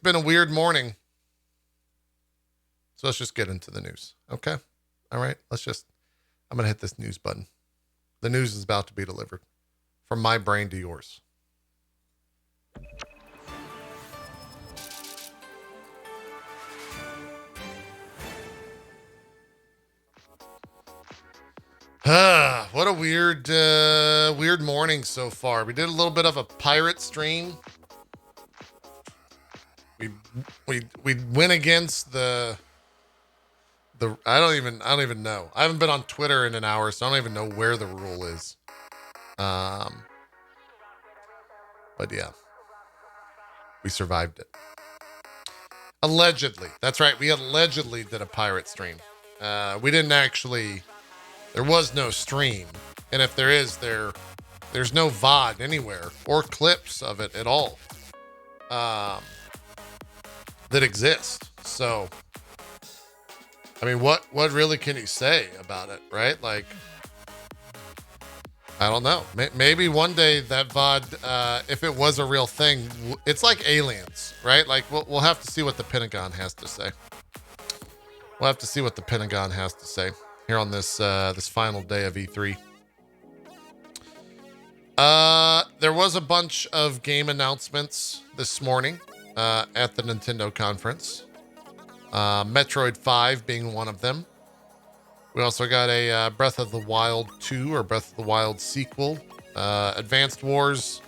been a weird morning. So let's just get into the news. Okay. All right. I'm going to hit this news button. The news is about to be delivered from my brain to yours. What a weird morning so far. We did a little bit of a pirate stream. We went against the I don't even know. I haven't been on Twitter in an hour, so I don't even know where the rule is. But yeah, we survived it. Allegedly. That's right. We allegedly did a pirate stream. We didn't actually, there was no stream. And if there is, there's no VOD anywhere or clips of it at all that exist. So, I mean, what really can you say about it, right? Like, I don't know. Maybe one day that VOD, if it was a real thing, it's like aliens, right? Like, we'll have to see what the Pentagon has to say. We'll have to see what the Pentagon has to say here on this final day of E3. There was a bunch of game announcements this morning at the Nintendo conference. Metroid 5 being one of them. We also got a Breath of the Wild 2 or Breath of the Wild sequel. Advanced Wars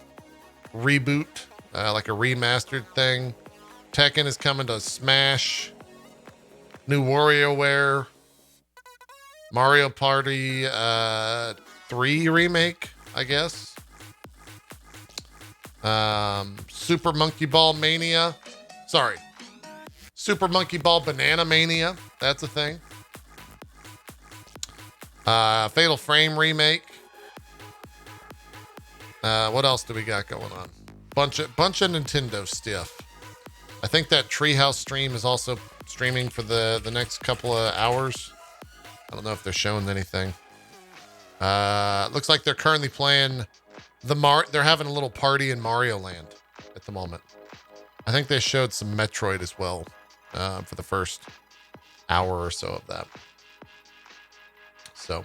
reboot, like a remastered thing. Tekken is coming to Smash. New WarioWare. Mario Party 3 remake, I guess. Super Monkey Ball Mania. Sorry. Super Monkey Ball Banana Mania. That's a thing. Fatal Frame remake. What else do we got going on? Bunch of Nintendo stuff. I think that Treehouse stream is also streaming for the next couple of hours. I don't know if they're showing anything. Looks like they're currently playing they're having a little party in Mario Land at the moment. I think they showed some Metroid as well for the first hour or so of that. So,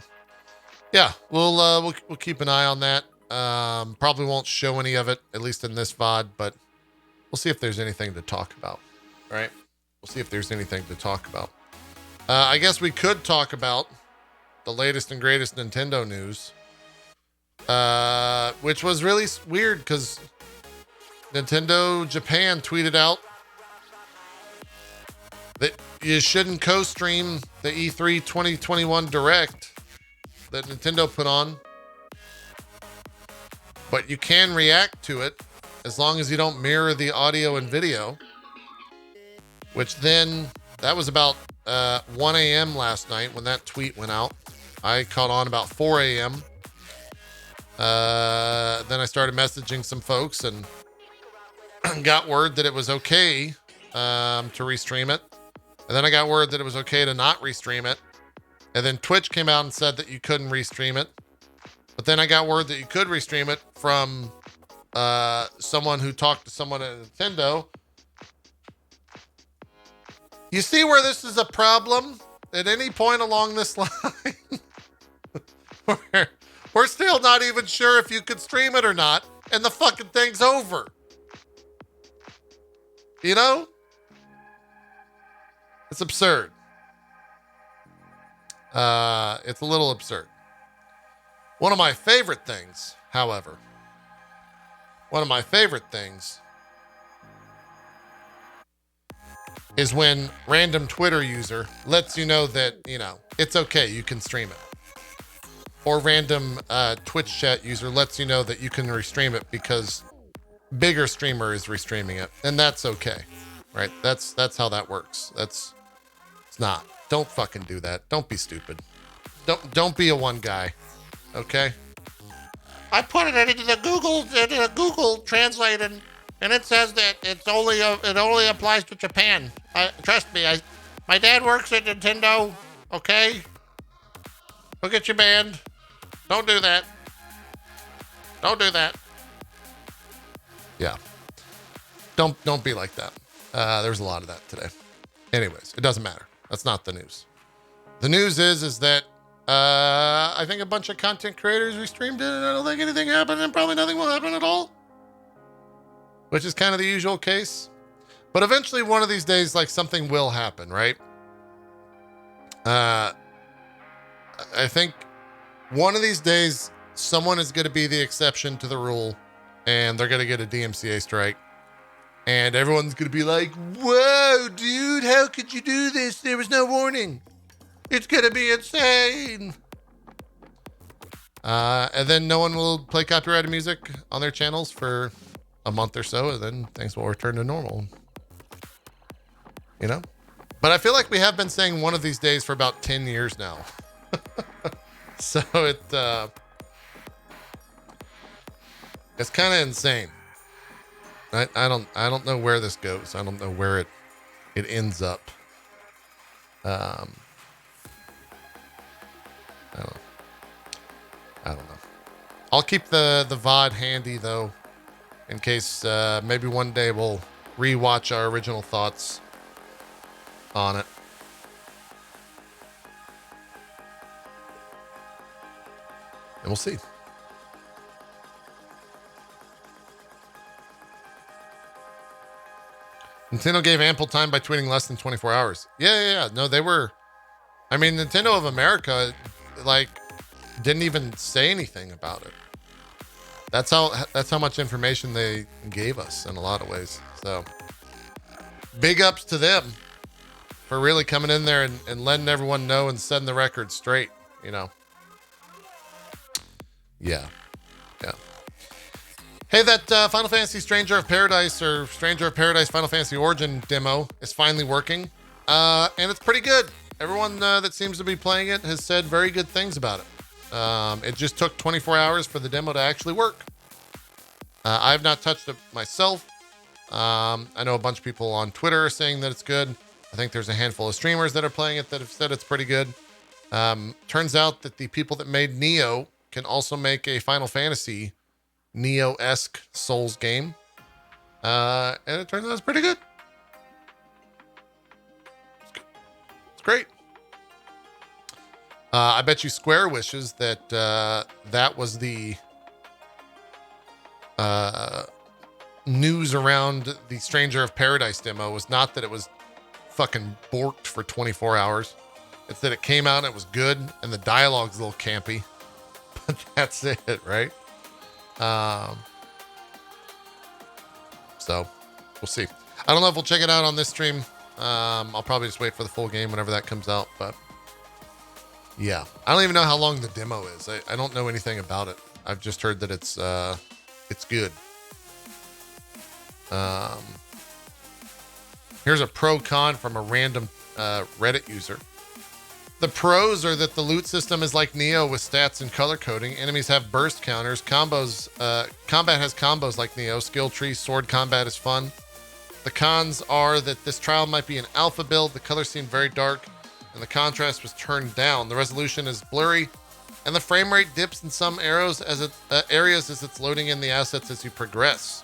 yeah, we'll keep an eye on that. Probably won't show any of it, at least in this VOD, but we'll see if there's anything to talk about. All right, we'll see if there's anything to talk about. I guess we could talk about the latest and greatest Nintendo news, which was really weird because Nintendo Japan tweeted out that you shouldn't co-stream the E3 2021 Direct that Nintendo put on, but you can react to it as long as you don't mirror the audio and video, which then, that was about 1 a.m. last night when that tweet went out. I caught on about 4 a.m. Then I started messaging some folks and got word that it was okay to restream it. And then I got word that it was okay to not restream it. And then Twitch came out and said that you couldn't restream it. But then I got word that you could restream it from someone who talked to someone at Nintendo. You see where this is a problem? At any point along this line, we're still not even sure if you could stream it or not, and the fucking thing's over. You know? It's absurd. It's a little absurd. One of my favorite things, however, is when random Twitter user lets you know that, you know, it's okay, you can stream it. Or random Twitch chat user lets you know that you can restream it because bigger streamer is restreaming it, and that's okay, right? That's how that works. It's not. Don't fucking do that. Don't be stupid. Don't be a one guy, okay? I put it into the Google Translate, and it says that it only applies to Japan. Trust me, my dad works at Nintendo. Okay, look at your band. Don't do that. Don't do that. Yeah. Don't be like that. There was a lot of that today. Anyways, it doesn't matter. That's not the news. The news is that I think a bunch of content creators restreamed it, and I don't think anything happened, and probably nothing will happen at all, which is kind of the usual case. But eventually, one of these days, like, something will happen, right? I think one of these days, someone is going to be the exception to the rule, and they're going to get a DMCA strike. And everyone's going to be like, whoa, dude, how could you do this? There was no warning. It's going to be insane. And then no one will play copyrighted music on their channels for a month or so, and then things will return to normal. You know? But I feel like we have been saying one of these days for about 10 years now. So it's kind of insane. I don't know where this goes. I don't know where it ends up. I don't know. I'll keep the VOD handy though, in case maybe one day we'll rewatch our original thoughts on it. And we'll see. Nintendo gave ample time by tweeting less than 24 hours. Yeah. No, they were. I mean, Nintendo of America, like, didn't even say anything about it. That's how much information they gave us in a lot of ways. So, big ups to them for really coming in there and letting everyone know and setting the record straight. You know. Yeah. Hey, that Final Fantasy Stranger of Paradise or Stranger of Paradise Final Fantasy Origin demo is finally working. And it's pretty good. Everyone that seems to be playing it has said very good things about it. It just took 24 hours for the demo to actually work. I've not touched it myself. I know a bunch of people on Twitter are saying that it's good. I think there's a handful of streamers that are playing it that have said it's pretty good. Turns out that the people that made Neo can also make a Final Fantasy Neo-esque Souls game. And it turns out it's pretty good. It's great. I bet you Square wishes that that was the news around the Stranger of Paradise demo, was not that it was fucking borked for 24 hours. It's that it came out and it was good and the dialogue's a little campy. But that's it, right? So we'll see. I don't know if we'll check it out on this stream. I'll probably just wait for the full game whenever that comes out, but yeah, I don't even know how long the demo is. I don't know anything about it. I've just heard that it's good. Here's a pro con from a random Reddit user. The pros are that the loot system is like Neo with stats and color coding. Enemies have burst counters. Combos, combat has combos like Neo. Skill tree, sword combat is fun. The cons are that this trial might be an alpha build. The colors seem very dark, and the contrast was turned down. The resolution is blurry, and the frame rate dips in some areas as it's loading in the assets as you progress.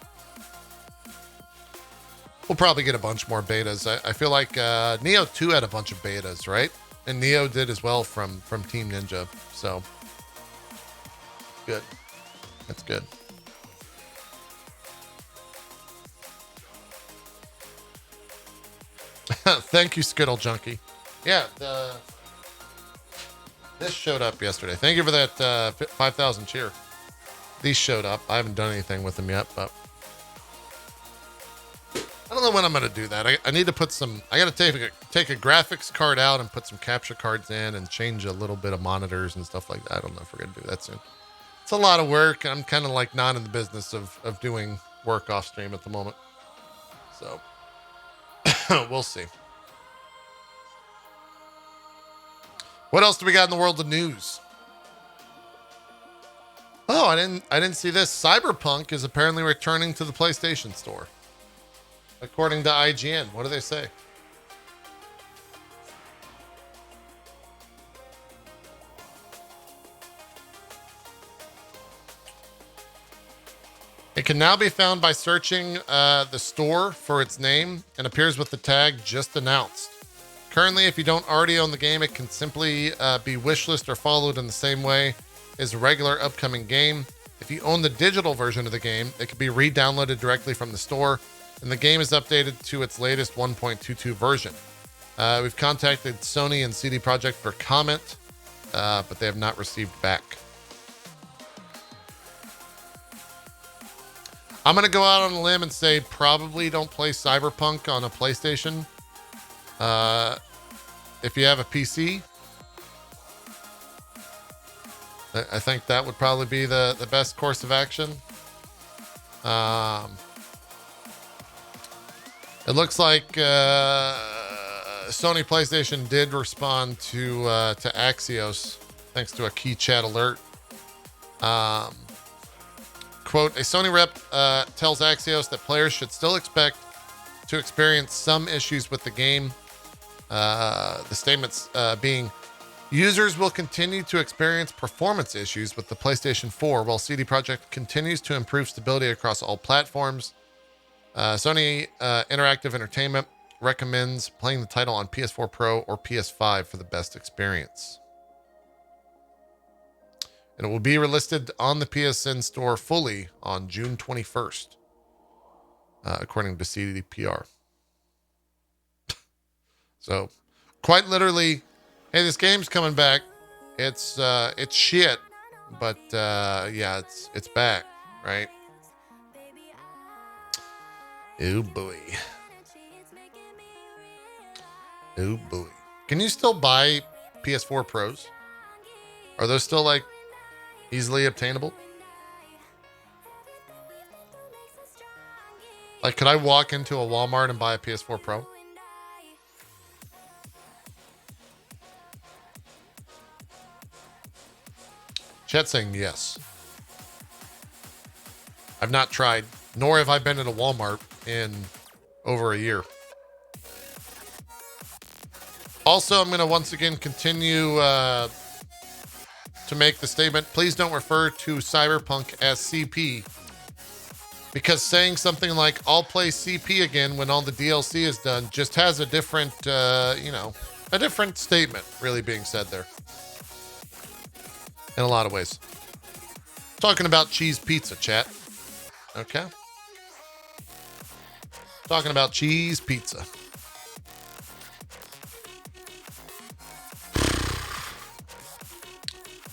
We'll probably get a bunch more betas. I feel like Neo 2 had a bunch of betas, right? And Neo did as well from Team Ninja. So good. That's good. Thank you, Skittle Junkie. Yeah, this showed up yesterday. Thank you for that 5,000 cheer. These showed up. I haven't done anything with them yet, but I don't know when I'm going to do that. I need to put some, I got to take a graphics card out and put some capture cards in and change a little bit of monitors and stuff like that. I don't know if we're going to do that soon. It's a lot of work. I'm kind of like not in the business of doing work off stream at the moment. So we'll see. What else do we got in the world of news? Oh, I didn't see this. Cyberpunk is apparently returning to the PlayStation Store. According to IGN, what do they say? Hey, can now be found by searching the store for its name and appears with the tag just announced. Currently, if you don't already own the game, it can simply be wishlist or followed in the same way as a regular upcoming game. If you own the digital version of the game, it can be re-downloaded directly from the store, and the game is updated to its latest 1.22 version. We've contacted Sony and CD Projekt for comment, but they have not received back. I'm going to go out on a limb and say probably don't play Cyberpunk on a PlayStation. If you have a PC, I think that would probably be the best course of action. It looks like Sony PlayStation did respond to Axios thanks to a key chat alert. Quote, a Sony rep tells Axios that players should still expect to experience some issues with the game. The statements being, users will continue to experience performance issues with the PlayStation 4 while CD Projekt continues to improve stability across all platforms. Sony Interactive Entertainment recommends playing the title on PS4 Pro or PS5 for the best experience. And it will be relisted on the PSN store fully on June 21st, according to CDPR. So, quite literally, hey, this game's coming back. It's shit, but yeah, it's back, right? Oh boy. Oh boy. Can you still buy PS4 Pros? Are those still like easily obtainable? Like, could I walk into a Walmart and buy a PS4 Pro? Chat saying yes. I've not tried, nor have I been at a Walmart in over a year. Also, I'm going to once again continue to make the statement, please don't refer to Cyberpunk as CP, because saying something like, I'll play CP again when all the DLC is done just has a different, a different statement really being said there. In a lot of ways. Talking about cheese pizza, chat. Okay. Talking about cheese pizza.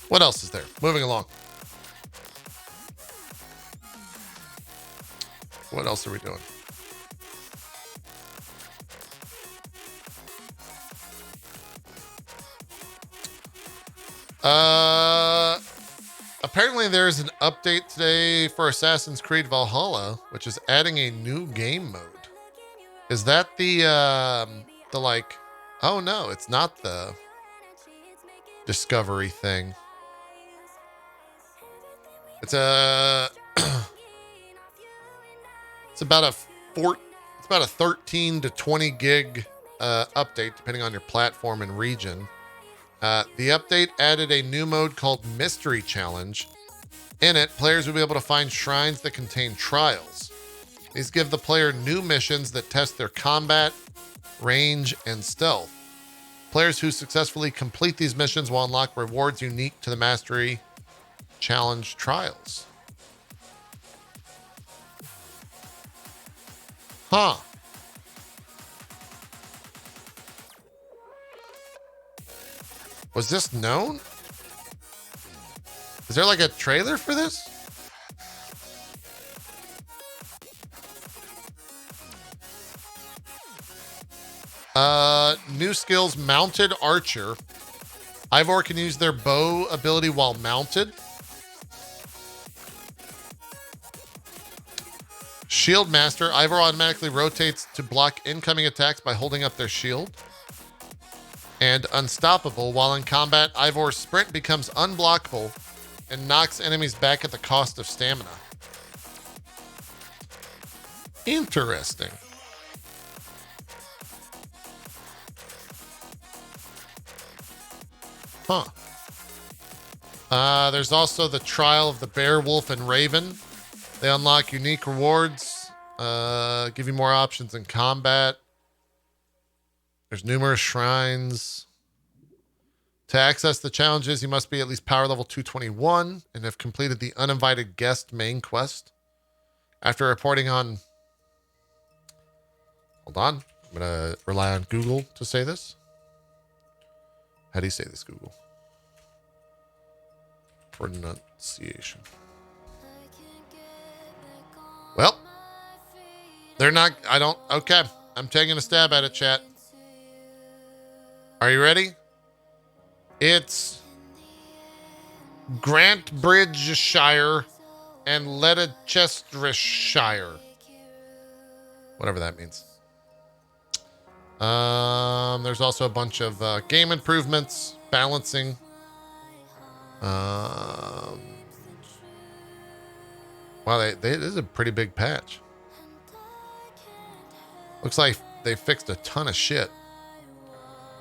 What else is there? Moving along. What else are we doing? Apparently there's an update today for Assassin's Creed Valhalla, which is adding a new game mode. Is that the like, oh no, it's not the discovery thing. It's a it's about a 13 to 20 gig update depending on your platform and region. The update added a new mode called Mystery Challenge. In it, players will be able to find shrines that contain trials. These give the player new missions that test their combat, range, and stealth. Players who successfully complete these missions will unlock rewards unique to the Mastery Challenge trials. Huh. Was this known? Is there like a trailer for this? New skills, Mounted Archer. Ivor can use their bow ability while mounted. Shield Master. Ivor automatically rotates to block incoming attacks by holding up their shield. And Unstoppable. While in combat, Ivor's sprint becomes unblockable and knocks enemies back at the cost of stamina. Interesting. Huh. There's also the Trial of the Bear, Wolf, and Raven. They unlock unique rewards, give you more options in combat. There's numerous shrines. To access the challenges, you must be at least power level 221 and have completed the uninvited guest main quest. After reporting on... Hold on. I'm going to rely on Google to say this. How do you say this, Google? Pronunciation. Well, they're not... I don't... Okay. I'm taking a stab at it, chat. Are you ready? It's Grantbridgeshire and Leicestershire. Whatever that means. There's also a bunch of game improvements, balancing. Wow, this is a pretty big patch. Looks like they fixed a ton of shit.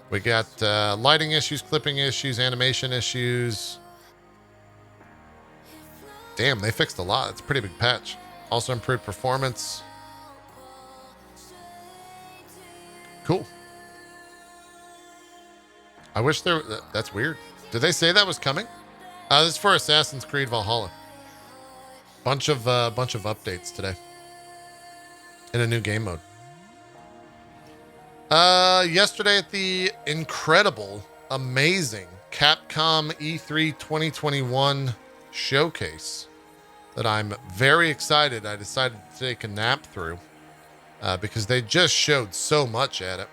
We got lighting issues, clipping issues, animation issues. Damn, they fixed a lot. It's a pretty big patch. Also improved performance. Cool. I wish there... That's weird. Did they say that was coming? This is for Assassin's Creed Valhalla. Bunch of updates today. In a new game mode. Yesterday at the incredible, amazing Capcom E3 2021 showcase that I'm very excited. I decided to take a nap through because they just showed so much at it.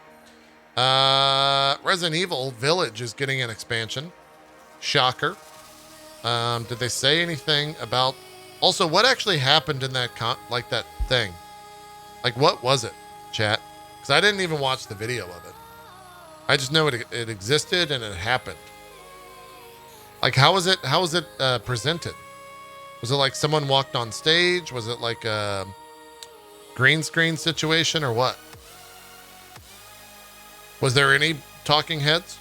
Resident Evil Village is getting an expansion. Shocker. Did they say anything about... Also, what actually happened in that that thing? Like, what was it, chat? Because I didn't even watch the video of it. I just know it existed and it happened. Like, how was it presented? Was it like someone walked on stage? Was it like a green screen situation or what? Was there any talking heads?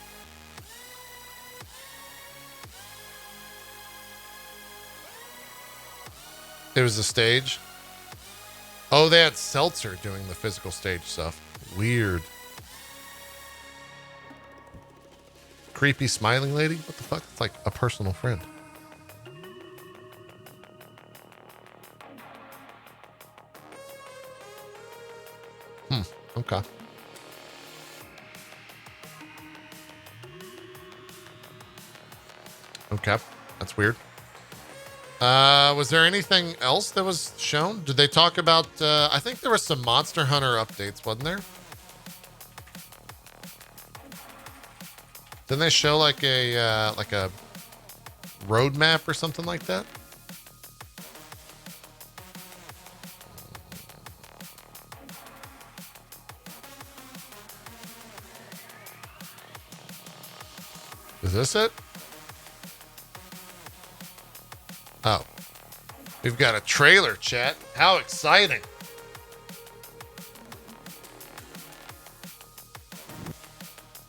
It was a stage. Oh, they had Seltzer doing the physical stage stuff. Weird. Creepy smiling lady? What the fuck? It's like a personal friend. Okay. Okay. That's weird. Was there anything else that was shown? Did they talk about, I think there were some Monster Hunter updates, wasn't there? Didn't they show like a roadmap or something like that? Is this it? Oh, we've got a trailer, chat. How exciting.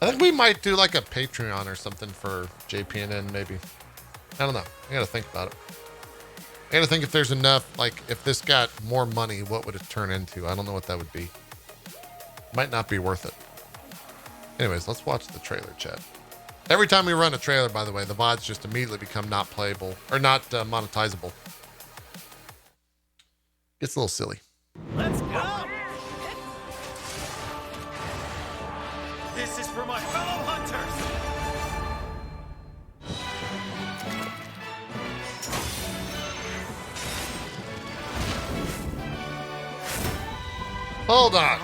I think we might do like a Patreon or something for JPNN, maybe. I don't know. I gotta think about it. I gotta think if there's enough, like if this got more money, what would it turn into? I don't know what that would be. Might not be worth it. Anyways, let's watch the trailer, chat. Every time we run a trailer, by the way, the VODs just immediately become not playable or not monetizable. Gets a little silly. Let's go! This is for my fellow hunters! Hold on.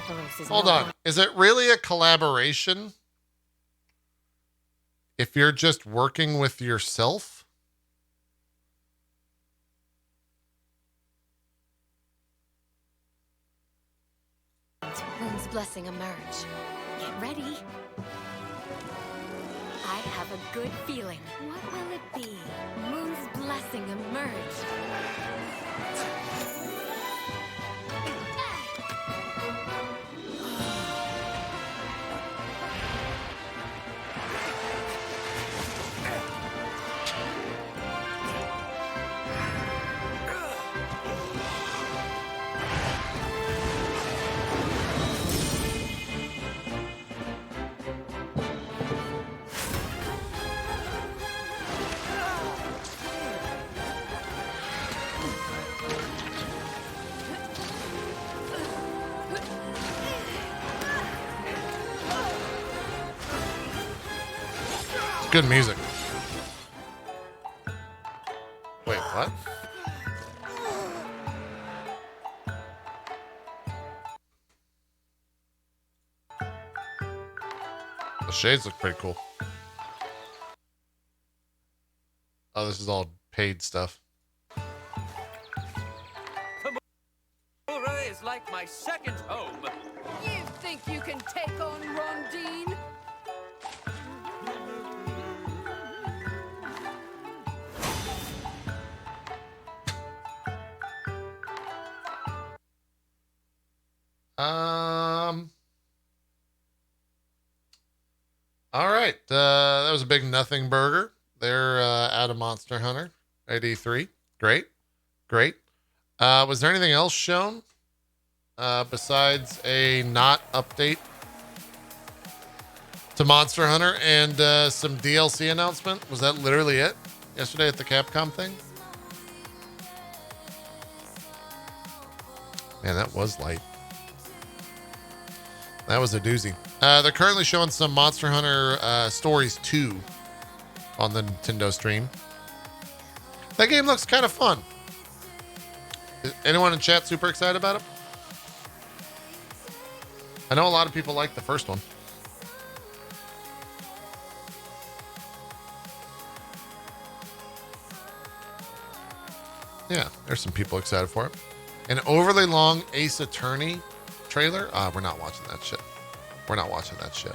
Hold on. Is it really a collaboration? If you're just working with yourself? Moon's blessing emerge. Get ready. I have a good feeling. What will it be? Moon's blessing emerge. Good music. Wait, what? The shades look pretty cool. Oh, this is all paid stuff. Kamura is like my second home. You think you can take on Rondine? All right. That was a big nothing burger. They're out of Monster Hunter at E3. Great. Great. Was there anything else shown besides a not update to Monster Hunter and some DLC announcement? Was that literally it yesterday at the Capcom thing? Man, that was light. That was a doozy. They're currently showing some Monster Hunter Stories 2 on the Nintendo stream. That game looks kind of fun. Is anyone in chat super excited about it? I know a lot of people like the first one. Yeah, there's some people excited for it. An overly long Ace Attorney trailer? We're not watching that shit. We're not watching that shit.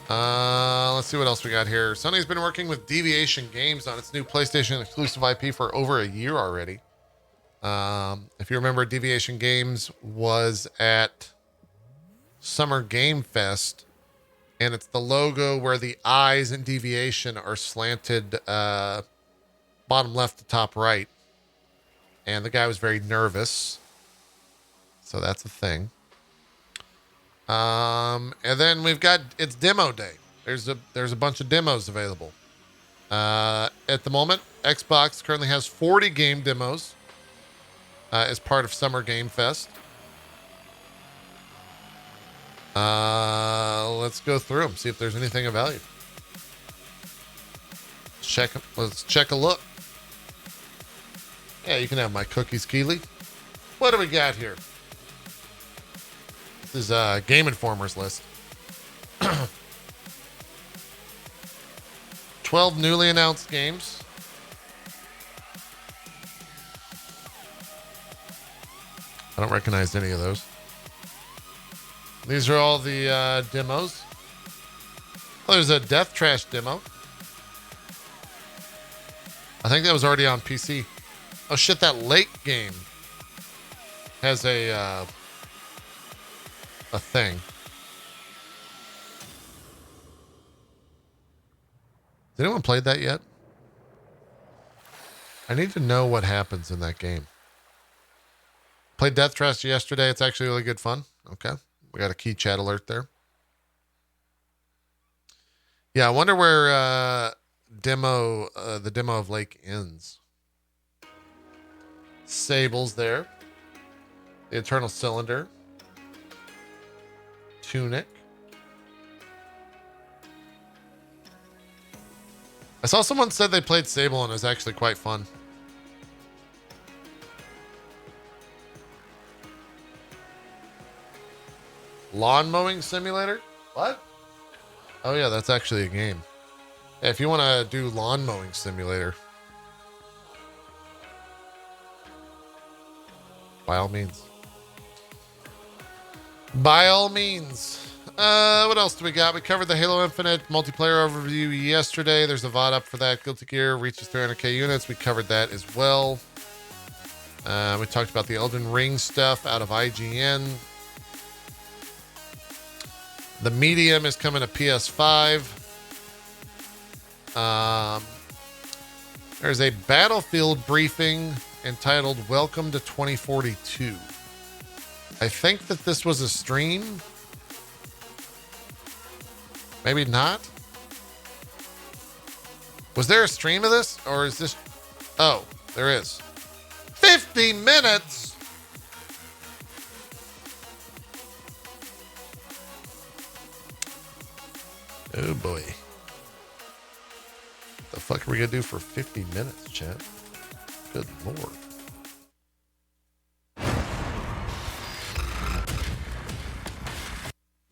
Let's see what else we got here. Sony's been working with Deviation Games on its new PlayStation exclusive IP for over a year already. If you remember, Deviation Games was at Summer Game Fest, and it's the logo where the eyes in Deviation are slanted bottom left to top right. And the guy was very nervous. So that's a thing. And then we've got, it's demo day. There's a bunch of demos available. At the moment, Xbox currently has 40 game demos as part of Summer Game Fest. Let's go through them, see if there's anything of value. Let's check a look. Yeah, you can have my cookies, Keely. What do we got here? This is Game Informer's list. 12 newly announced games. I don't recognize any of those. These are all the demos. Oh, there's a Death Trash demo. I think that was already on PC. Oh shit, that Lake game has a thing. Has anyone played that yet? I need to know what happens in that game. Played Death Trash yesterday. It's actually really good fun. Okay. We got a key chat alert there. Yeah, I wonder where the demo of Lake ends. Sable's there. The Eternal Cylinder. Tunic. I saw someone said they played Sable and it was actually quite fun. Lawn Mowing Simulator? What? Oh yeah, that's actually a game. Yeah, if you want to do Lawn Mowing Simulator, by all means. By all means. What else do we got? We covered the Halo Infinite multiplayer overview yesterday. There's a VOD up for that. Guilty Gear reaches 300k units. We covered that as well. We talked about the Elden Ring stuff out of IGN. The Medium is coming to PS5. There's a Battlefield briefing entitled Welcome to 2042. I think that this was a stream. Maybe not. Was there a stream of this? Or is this... Oh, there is. 50 minutes! Oh boy. fuck are we gonna do for 50 minutes, chat? Good lord.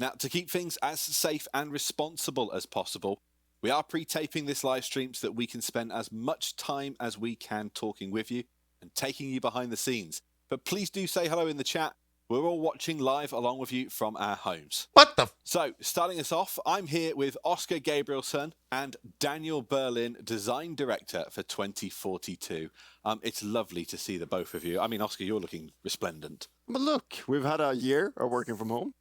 Now, to keep things as safe and responsible as possible, we are pre-taping this live stream so that we can spend as much time as we can talking with you and taking you behind the scenes. But please do say hello in the chat. We're all watching live along with you from our homes. What the? So, starting us off, I'm here with Oscar Gabrielson and Daniel Berlin, Design Director for 2042. It's lovely to see the both of you. I mean, Oscar, you're looking resplendent. But look, we've had a year of working from home.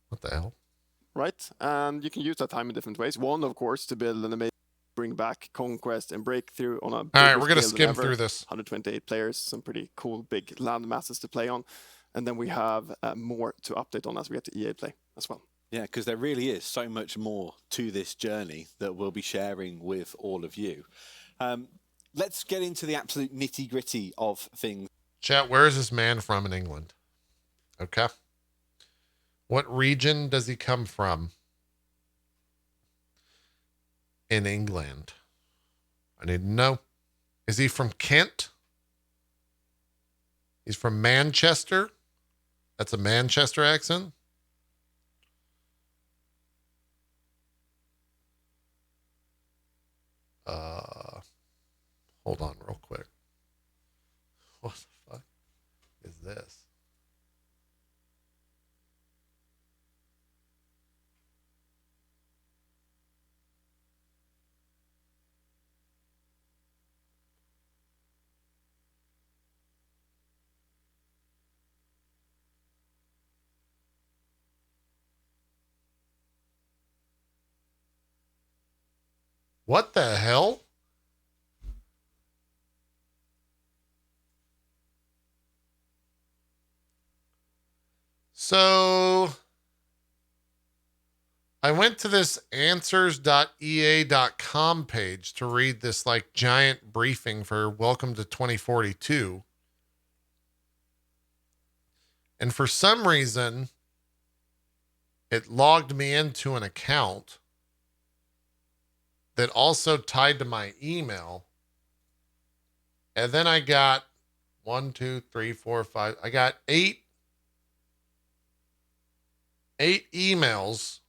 What the hell? Right? And you can use that time in different ways. One, of course, to build an amazing, bring back Conquest and Breakthrough on a All right, we're going to scale than skim ever. through this. 128 players, some pretty cool big land masses to play on. And then we have more to update on as we get to EA Play as well. Yeah, because there really is so much more to this journey that we'll be sharing with all of you. Let's get into the absolute nitty-gritty of things. Chat, where is this man from in England? Okay. What region does he come from in England? I need to know. Is he from Kent? He's from Manchester? That's a Manchester accent? Hold on real quick. What the fuck is this? What the hell? So I went to this answers.ea.com page to read this like giant briefing for Welcome to 2042. And for some reason, it logged me into an account that also tied to my email. And then I got 1, 2, 3, 4, 5. I got eight emails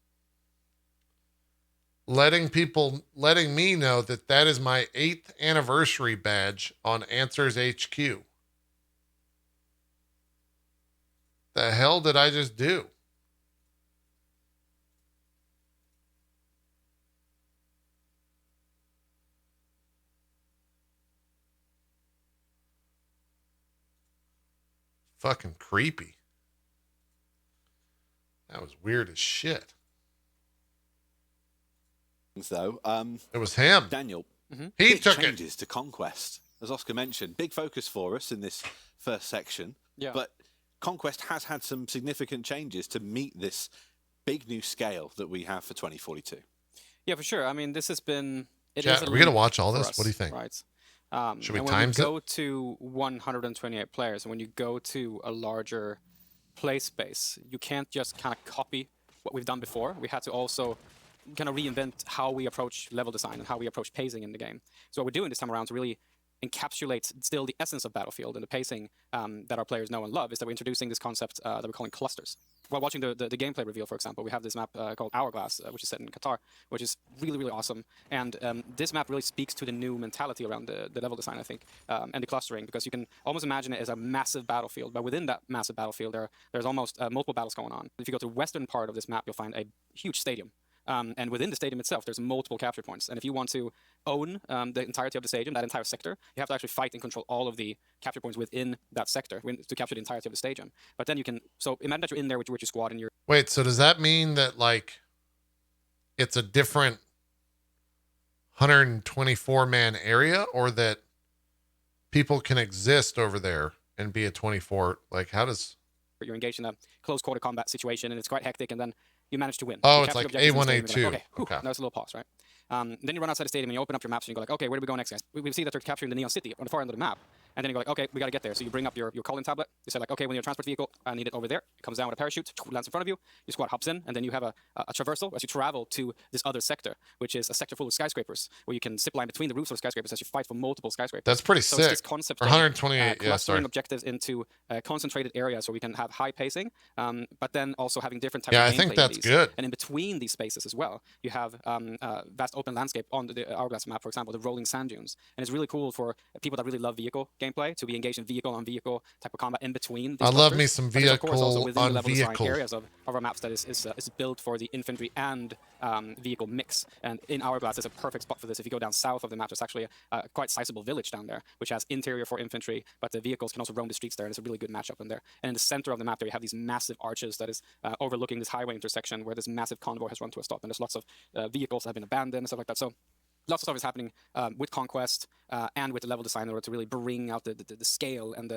letting me know that that is my 8th anniversary badge on Answers HQ. The hell did I just do? Fucking creepy. That was weird as shit. Though, it was him. Daniel. He big took changes to Conquest, as Oscar mentioned. Big focus for us in this first section. Yeah. But Conquest has had some significant changes to meet this big new scale that we have for 2042. Yeah, for sure. I mean, this has been... Chat, are we going to watch all this? What do you think? Right. Should we and times when it? you go to 128 players, and when you go to a larger play space, you can't just kind of copy what we've done before. We had to also kind of reinvent how we approach level design and how we approach pacing in the game. So what we're doing this time around to really encapsulate still the essence of Battlefield and the pacing that our players know and love is that we're introducing this concept that we're calling clusters. While watching the gameplay reveal, for example, we have this map called Hourglass, which is set in Qatar, which is really, really awesome. And this map really speaks to the new mentality around the level design, I think, and the clustering, because you can almost imagine it as a massive battlefield. But within that massive battlefield, there's almost multiple battles going on. If you go to the western part of this map, you'll find a huge stadium. And within the stadium itself, there's multiple capture points. And if you want to own the entirety of the stadium, that entire sector, you have to actually fight and control all of the capture points within that sector to capture the entirety of the stadium. But then you can, so imagine that you're in there with your squad and you're... Wait, so does that mean that like it's a different 124-man area, or that people can exist over there and be a 24? Like, how does... You're engaged in a close quarter combat situation and it's quite hectic, and then you manage to win. Oh, You it's capture like the objectives in the A1, stadium, A2. you're like, okay, that was a little pause, right? Then you run outside the stadium and you open up your maps and you go like, okay, where do we go next, guys? We see that they're capturing the Neon City on the far end of the map. and then you go like, okay, we got to get there. So you bring up your calling tablet. You say like, okay, when you're a transport vehicle, I need it over there. It comes down with a parachute, lands in front of you. Your squad hops in, and then you have a traversal as you travel to this other sector, which is a sector full of skyscrapers, where you can zip line between the roofs of skyscrapers as you fight for multiple skyscrapers. That's pretty so sick. It's this concept Or of 128, clustering objectives into concentrated areas where we can have high pacing, but then also having different types Yeah, of I think gameplay that's in these. good. And in between these spaces as well, you have vast open landscape on the Hourglass map, for example, the rolling sand dunes. And it's really cool for people that really love vehicle gameplay to be engaged in vehicle-on-vehicle type of combat in between these I love me clusters. some But there's, of course, also vehicle within the on level design vehicle. areas of our maps that is built for the infantry and vehicle mix. And in Hourglass, there's a perfect spot for this. If you go down south of the map, there's actually a quite sizable village down there, which has interior for infantry, but the vehicles can also roam the streets there, and it's a really good matchup in there. And in the center of the map there, you have these massive arches that is overlooking this highway intersection where this massive convoy has run to a stop, and there's lots of vehicles that have been abandoned and stuff like that. So lots of stuff is happening with Conquest and with the level design in order to really bring out the scale and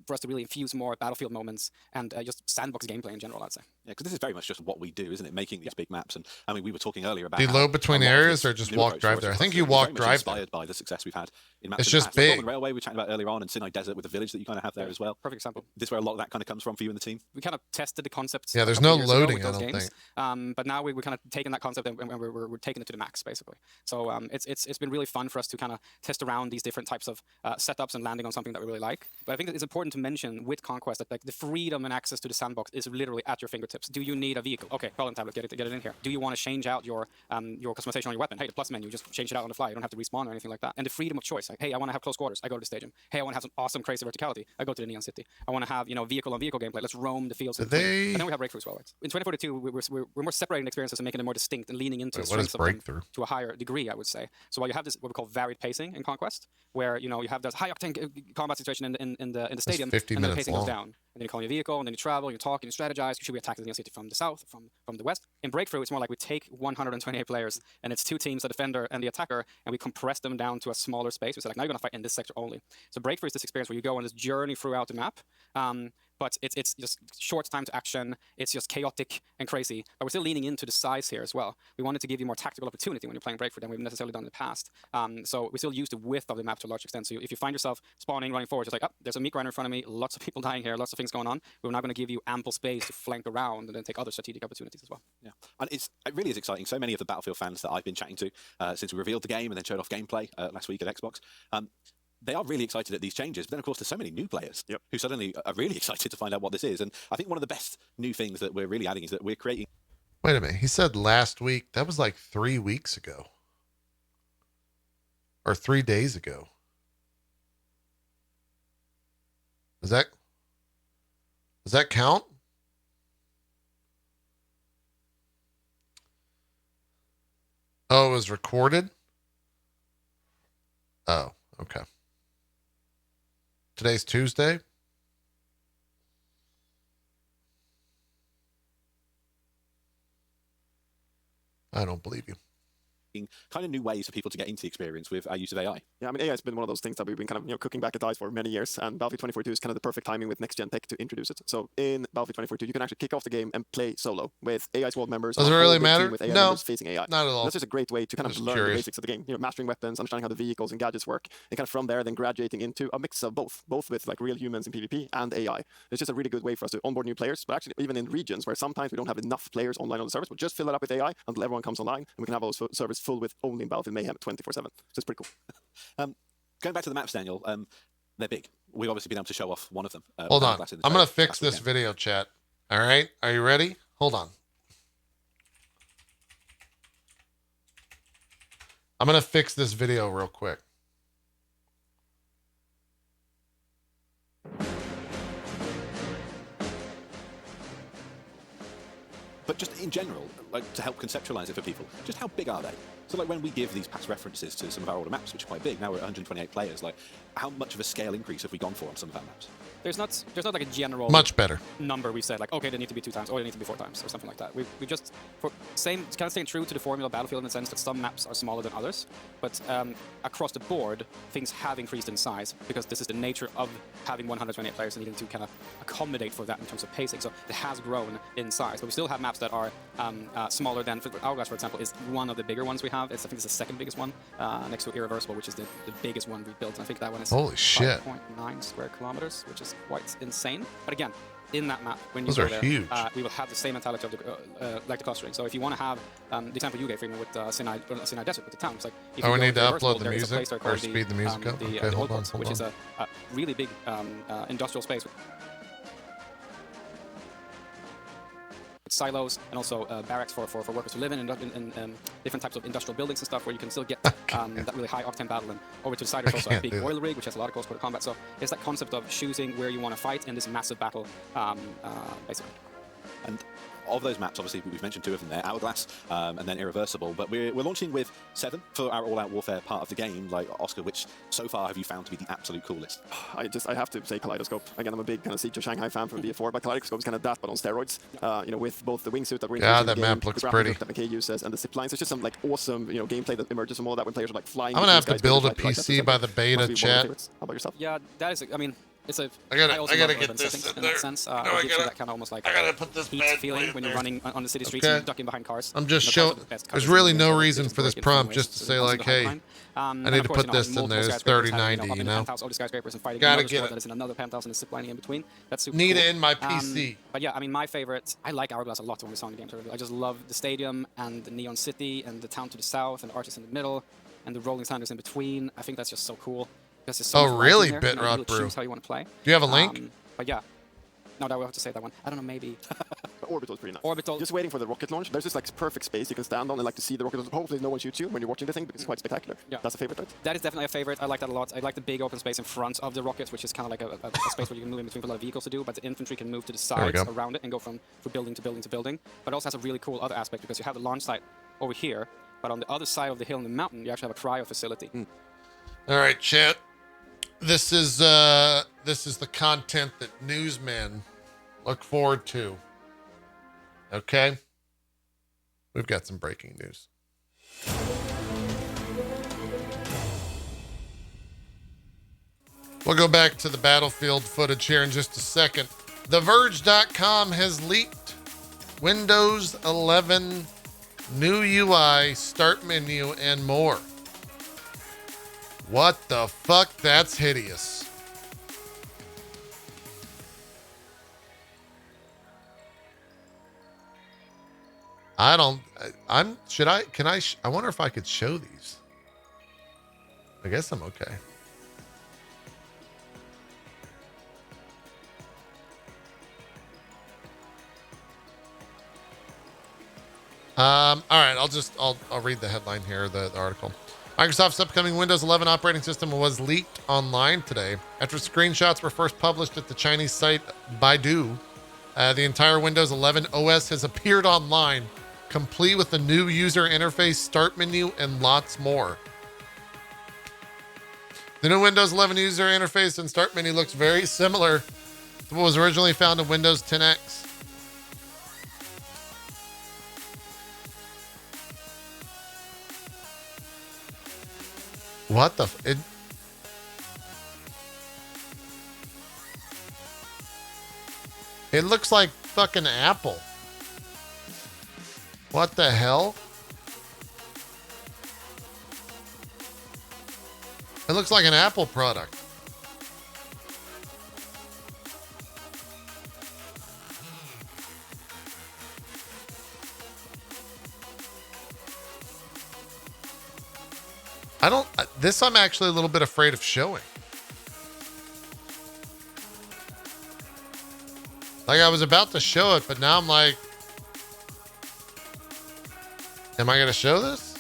for us to really infuse more battlefield moments and just sandbox gameplay in general, I'd say. Yeah, because this is very much just what we do, isn't it? Making these big maps. And I mean, we were talking earlier about Do you how load between a lot of areas this or just new walk approach drive to there? I us think is you very walk much drive there. inspired by the success we've had in maps. It's in the just past. Like big. Northern Railway, we were chatting about earlier on, and Sinai Desert with the village that you kind of have there as well. Perfect example. This is where a lot of that kind of comes from for you and the team. We kind of tested the concepts. Yeah, a there's couple no years ago loading, with I those don't games. But now we're kind of taking that concept and we're taking it to the max, basically. So it's been really fun for us to kind of test around these different types of setups and landing on something that we really like. But I think that it's important to mention with Conquest that like the freedom and access to the sandbox is literally at your fingertips. Do you need a vehicle? Okay, calling tablet, get it in here. Do you want to change out your customization on your weapon? Hey, the plus menu, just change it out on the fly. You don't have to respawn or anything like that. And the freedom of choice. Like, hey, I want to have close quarters. I go to the stadium. Hey, I want to have some awesome, crazy verticality. I go to the Neon City. I want to have vehicle-on-vehicle gameplay. Let's roam the fields. And then we have breakthrough as well. Right? In 2042, we're more separating experiences and making them more distinct and leaning into the strengths of them to a higher degree, I would say. So while you have this what we call varied pacing in Conquest, where you have this high octane combat situation in the stadium, and then the pacing goes down, and then you call your vehicle, and then you travel, you talk, and you strategize. Should we attack the Neon City from the south, from the west? In Breakthrough, it's more like we take 128 players, and it's two teams, the defender and the attacker, and we compress them down to a smaller space. We say like, now you're gonna fight in this sector only. So Breakthrough is this experience where you go on this journey throughout the map. But it's just short time to action. It's just chaotic and crazy. But we're still leaning into the size here as well. We wanted to give you more tactical opportunity when you're playing Breakthrough than we've necessarily done in the past. So we still use the width of the map to a large extent. So if you find yourself spawning, running forward, it's like, oh, there's a meat grinder in front of me, lots of people dying here, lots of things going on. We're now going to give you ample space to flank around and then take other strategic opportunities as well. Yeah, and it really is exciting. So many of the Battlefield fans that I've been chatting to since we revealed the game and then showed off gameplay last week at Xbox, they are really excited at these changes. But then, of course, there's so many new players who suddenly are really excited to find out what this is. And I think one of the best new things that we're really adding is that we're creating... Wait a minute. He said last week. That was like 3 weeks ago. Or 3 days ago. Does that count? Oh, it was recorded? Oh, okay. Today's Tuesday. I don't believe you. Kind of new ways for people to get into the experience with our use of AI. Yeah, I mean, AI has been one of those things that we've been kind of cooking back at DICE for many years, and Battlefield 2042 is kind of the perfect timing with next-gen tech to introduce it. So in Battlefield 2042, you can actually kick off the game and play solo with AI squad members. Does it really matter? With AI No, members facing AI. not at all. That's just a great way to kind of Just learn curious. the basics of the game. Mastering weapons, understanding how the vehicles and gadgets work, and kind of from there then graduating into a mix of both with like real humans in PvP and AI. It's just a really good way for us to onboard new players, but actually even in regions where sometimes we don't have enough players online on the servers, we'll just fill it up with AI until everyone comes online, and we can have those servers full with only Battlefield Mayhem 24/7. So it's pretty cool. Going back to the maps, Daniel, they're big. We've obviously been able to show off one of them. Hold on. I'm going to fix this video, chat. All right. Are you ready? Hold on. I'm going to fix this video real quick. But just in general, like to help conceptualize it for people, just how big are they? So like when we give these past references to some of our older maps, which are quite big, now we're at 128 players, like how much of a scale increase have we gone for on some of our maps? There's not like a general Much better number we've said like, okay, they need to be 2 times or they need to be 4 times or something like that. We just kind of staying true to the formula of Battlefield in the sense that some maps are smaller than others, but across the board things have increased in size because this is the nature of having 128 players and needing to kind of accommodate for that in terms of pacing. So it has grown in size, but we still have maps maps that are smaller than Hourglass, for example, is one of the bigger ones we have. I think it's the second biggest one, next to Irreversible, which is the biggest one we built. And I think that one is Holy shit. 5.9 square kilometers, which is quite insane. But again, in that map, when you Those go are there, huge. we will have the same mentality of the like the clustering. So if you want to have the example you gave, Freeman, with Sinai Desert, with the towns, like if Oh, you we go need to Irreversible, upload the there is a music place there or called speed the music up. Okay, the hold Old on, Boats, hold which on. is a really big industrial space with silos and also barracks for workers to live in different types of industrial buildings and stuff where you can still get that really high octane battle. And over to the side, there's also a big oil rig, which has a lot of close-quarter combat. So it's that concept of choosing where you want to fight in this massive battle, basically. And of those maps, obviously, we've mentioned two of them there, Hourglass and then Irreversible. But we're launching with 7 for our all-out warfare part of the game. Like, Oscar, which so far have you found to be the absolute coolest? I have to say Kaleidoscope. Again, I'm a big kind of Siege of Shanghai fan from BF4, but Kaleidoscope is kind of that, but on steroids. You know, with both the wingsuit that we're Yeah, introducing that in the game, map looks the graphics pretty. that McKay uses, and the zip lines. It's just some like awesome, you know, gameplay that emerges from all that when players are like flying. I'm gonna have to between build a skyscrapers, like PC by the beta, must be one of my chat. favorites. How about yourself? Yeah, that is. I mean, it's a. I gotta also get love urban this settings in in there. that sense. No, It I gives you gotta- that kind of almost like I gotta put this heat bad boy feeling in when you're there. running on the city streets Okay. and ducking behind cars. I'm just And showing. the best There's colours really in the no game, so reason it's for this work in prompt ways, just to so say it's like, also behind hey, line. I And need of to course, put this in multiple there. It's skyscrapers having, 3090, up you in a know. penthouse, all the skyscrapers and fighting Gotta another get squad it. that is in another penthouse and is ziplining in between. That's super Need cool. it in my PC. But yeah, I mean, my favorite, I like Hourglass a lot when we saw in the game. I just love the stadium and the neon city and the town to the south and the arches in the middle and the rolling thunders in between. I think that's just so cool. Because there's so Oh, much variety really, in there, and you Bitrot really Brew? choose how you want to play. Do you have a link? But yeah. No, that we'll have to say that one. I don't know, maybe. But Orbital is pretty nice. Orbital. Just waiting for the rocket launch. There's this like perfect space you can stand on and like to see the rocket launch. Hopefully no one shoots you when you're watching the thing because it's quite spectacular. Yeah. That's a favorite, right? That is definitely a favorite. I like that a lot. I like the big open space in front of the rockets, which is kind of like a space where you can move in between for a lot of vehicles to do, but the infantry can move to the There we sides go. around it and go from building to building to building. But it also has a really cool other aspect because you have the launch site over here, but on the other side of the hill in the mountain, you actually have a cryo facility. All right, chat. This is the content that newsmen look forward to. Okay? We've got some breaking news. We'll go back to the battlefield footage here in just a second. TheVerge.com has leaked Windows 11 new UI, start menu, and more. What the fuck? That's hideous. I wonder if I could show these. I guess I'm okay. All right, I'll read the headline here, the article. Microsoft's upcoming Windows 11 operating system was leaked online today. After screenshots were first published at the Chinese site Baidu, the entire Windows 11 OS has appeared online, complete with the new user interface, start menu, and lots more. The new Windows 11 user interface and start menu looks very similar to what was originally found in Windows 10X. What the it looks like fucking Apple. What the hell? It looks like an Apple product. This I'm actually a little bit afraid of showing. Like I was about to show it, but now I'm like, am I going to show this?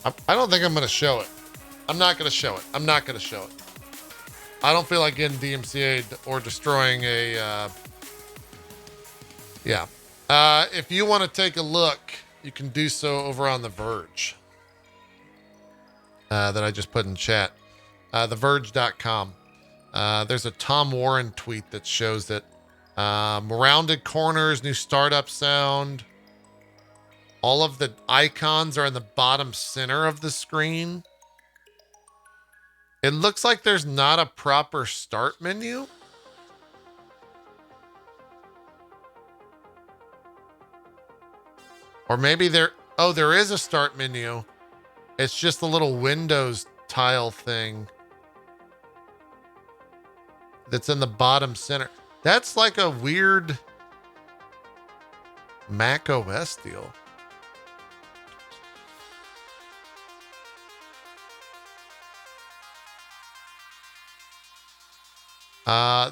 I don't think I'm going to show it. I'm not going to show it. I'm not going to show it. I don't feel like getting DMCA'd or destroying a, yeah. If you want to take a look, you can do so over on The Verge. That I just put in chat. TheVerge.com. There's a Tom Warren tweet that shows that rounded corners, new startup sound. All of the icons are in the bottom center of the screen. It looks like there's not a proper start menu. Or maybe there is a start menu. It's just the little Windows tile thing that's in the bottom center. That's like a weird Mac OS deal.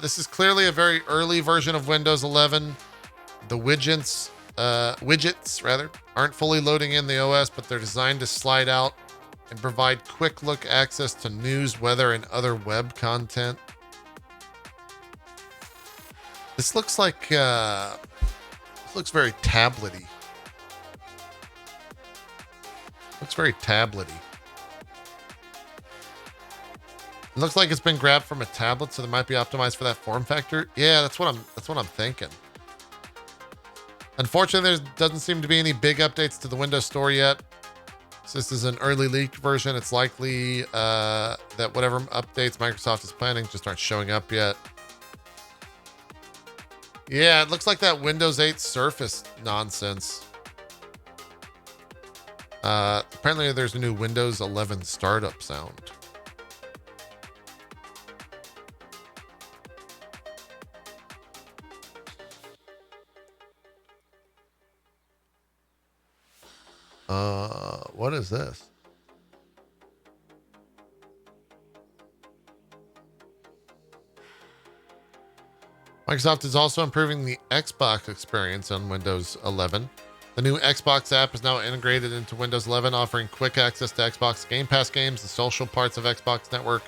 This is clearly a very early version of Windows 11. The widgets aren't fully loading in the OS, but they're designed to slide out and provide quick look access to news, weather, and other web content. This looks like this looks very tablety. Looks very tablety. It looks like it's been grabbed from a tablet, so they might be optimized for that form factor. Yeah, that's what I'm thinking. Unfortunately, there doesn't seem to be any big updates to the Windows Store yet. So this is an early leaked version. It's likely that whatever updates Microsoft is planning just aren't showing up yet. Yeah, it looks like that Windows 8 Surface nonsense. Apparently there's a new Windows 11 startup sound. What is this? Microsoft is also improving the Xbox experience on Windows 11. The new Xbox app is now integrated into Windows 11, offering quick access to Xbox Game Pass games, the social parts of Xbox Network,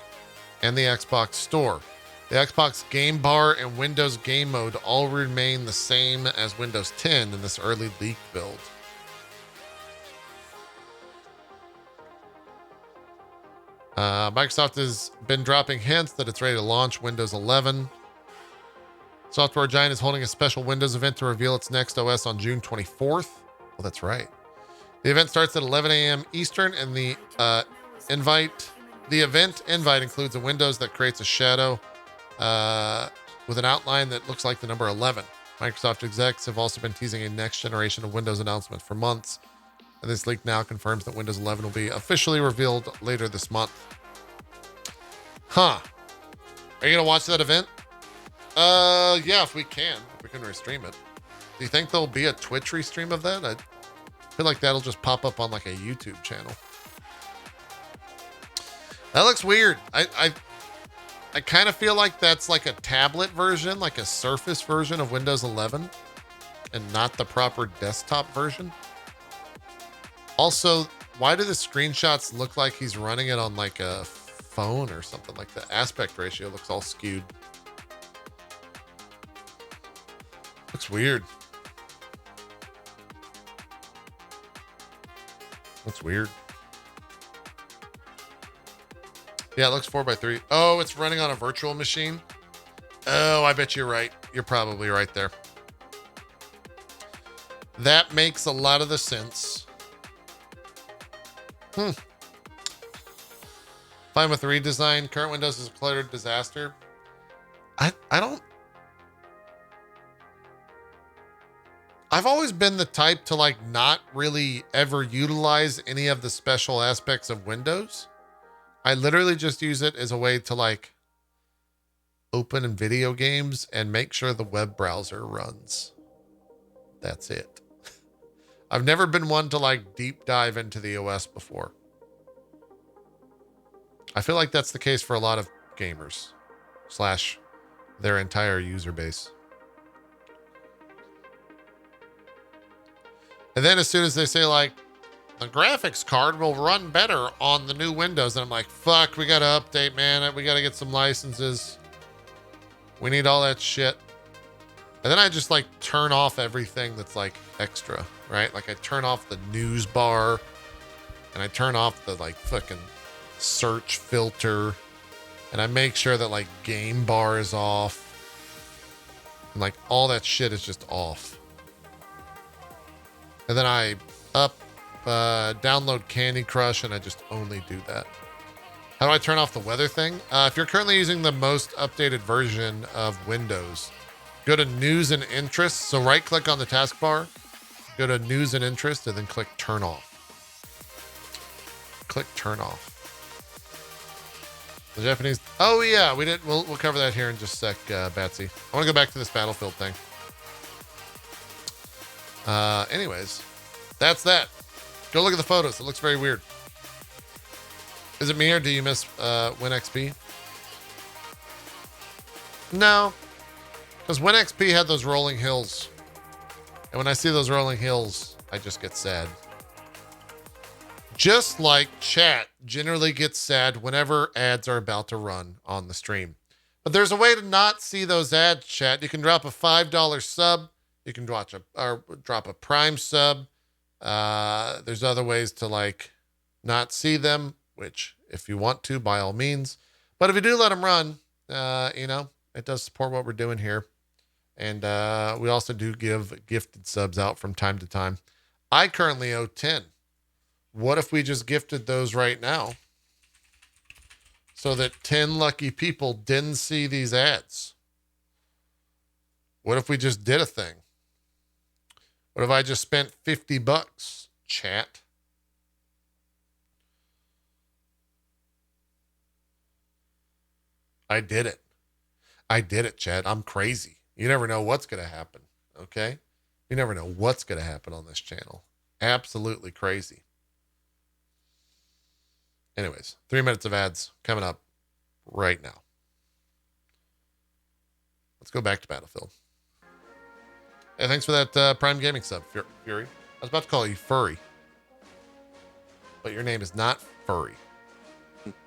and the Xbox Store. The Xbox Game Bar and Windows Game Mode all remain the same as Windows 10 in this early leak build. Microsoft has been dropping hints that it's ready to launch Windows 11. Software Giant is holding a special Windows event to reveal its next OS on June 24th. Well, that's right. The event starts at 11 a.m. Eastern, and the event invite includes a Windows that creates a shadow with an outline that looks like the number 11. Microsoft execs have also been teasing a next generation of Windows announcement for months. And this leak now confirms that Windows 11 will be officially revealed later this month. Huh. Are you going to watch that event? Yeah, if we can restream it. Do you think there'll be a Twitch restream of that? I feel like that'll just pop up on like a YouTube channel. That looks weird. I kind of feel like that's like a tablet version, like a Surface version of Windows 11, and not the proper desktop version. Also, why do the screenshots look like he's running it on like a phone or something? Like the aspect ratio looks all skewed. Looks weird. Looks weird. Yeah, it looks 4x3. Oh, it's running on a virtual machine. Oh, I bet you're right. You're probably right there. That makes a lot of the sense. Fine with the redesign. Current Windows is a cluttered disaster. I've always been the type to like not really ever utilize any of the special aspects of Windows. I literally just use it as a way to like open in video games and make sure the web browser runs. That's it. I've never been one to like deep dive into the OS before. I feel like that's the case for a lot of gamers / their entire user base. And then as soon as they say like, the graphics card will run better on the new Windows, and I'm like, fuck, we got to update, man. We got to get some licenses. We need all that shit. And then I just like turn off everything that's like extra, right? Like I turn off the news bar and I turn off the like fucking search filter, and I make sure that like game bar is off, and like all that shit is just off. And then I download Candy Crush, and I just only do that. How do I turn off the weather thing? If you're currently using the most updated version of Windows, go to News and Interests. So right click on the taskbar, Go to news and interest and then click turn off. Click turn off. The Japanese. Oh yeah, we did. We'll cover that here in just a sec, Batsy. I want to go back to this Battlefield thing. Anyways, that's that. Go look at the photos. It looks very weird. Is it me or do you miss WinXP? No, because WinXP had those rolling hills, and when I see those rolling hills, I just get sad. Just like chat generally gets sad whenever ads are about to run on the stream. But there's a way to not see those ads, chat. You can drop a $5 sub. You can drop a Prime sub. There's other ways to like not see them, which if you want to, by all means. But if you do let them run, you know, it does support what we're doing here. And we also do give gifted subs out from time to time. I currently owe 10. What if we just gifted those right now so that 10 lucky people didn't see these ads? What if we just did a thing? What if I just spent $50, chat? I did it. I did it, chat. I'm crazy. You never know what's going to happen, okay? You never know what's going to happen on this channel. Absolutely crazy. Anyways, 3 minutes of ads coming up right now. Let's go back to Battlefield. Hey, thanks for that Prime Gaming sub, Fury. I was about to call you Furry. But your name is not Furry.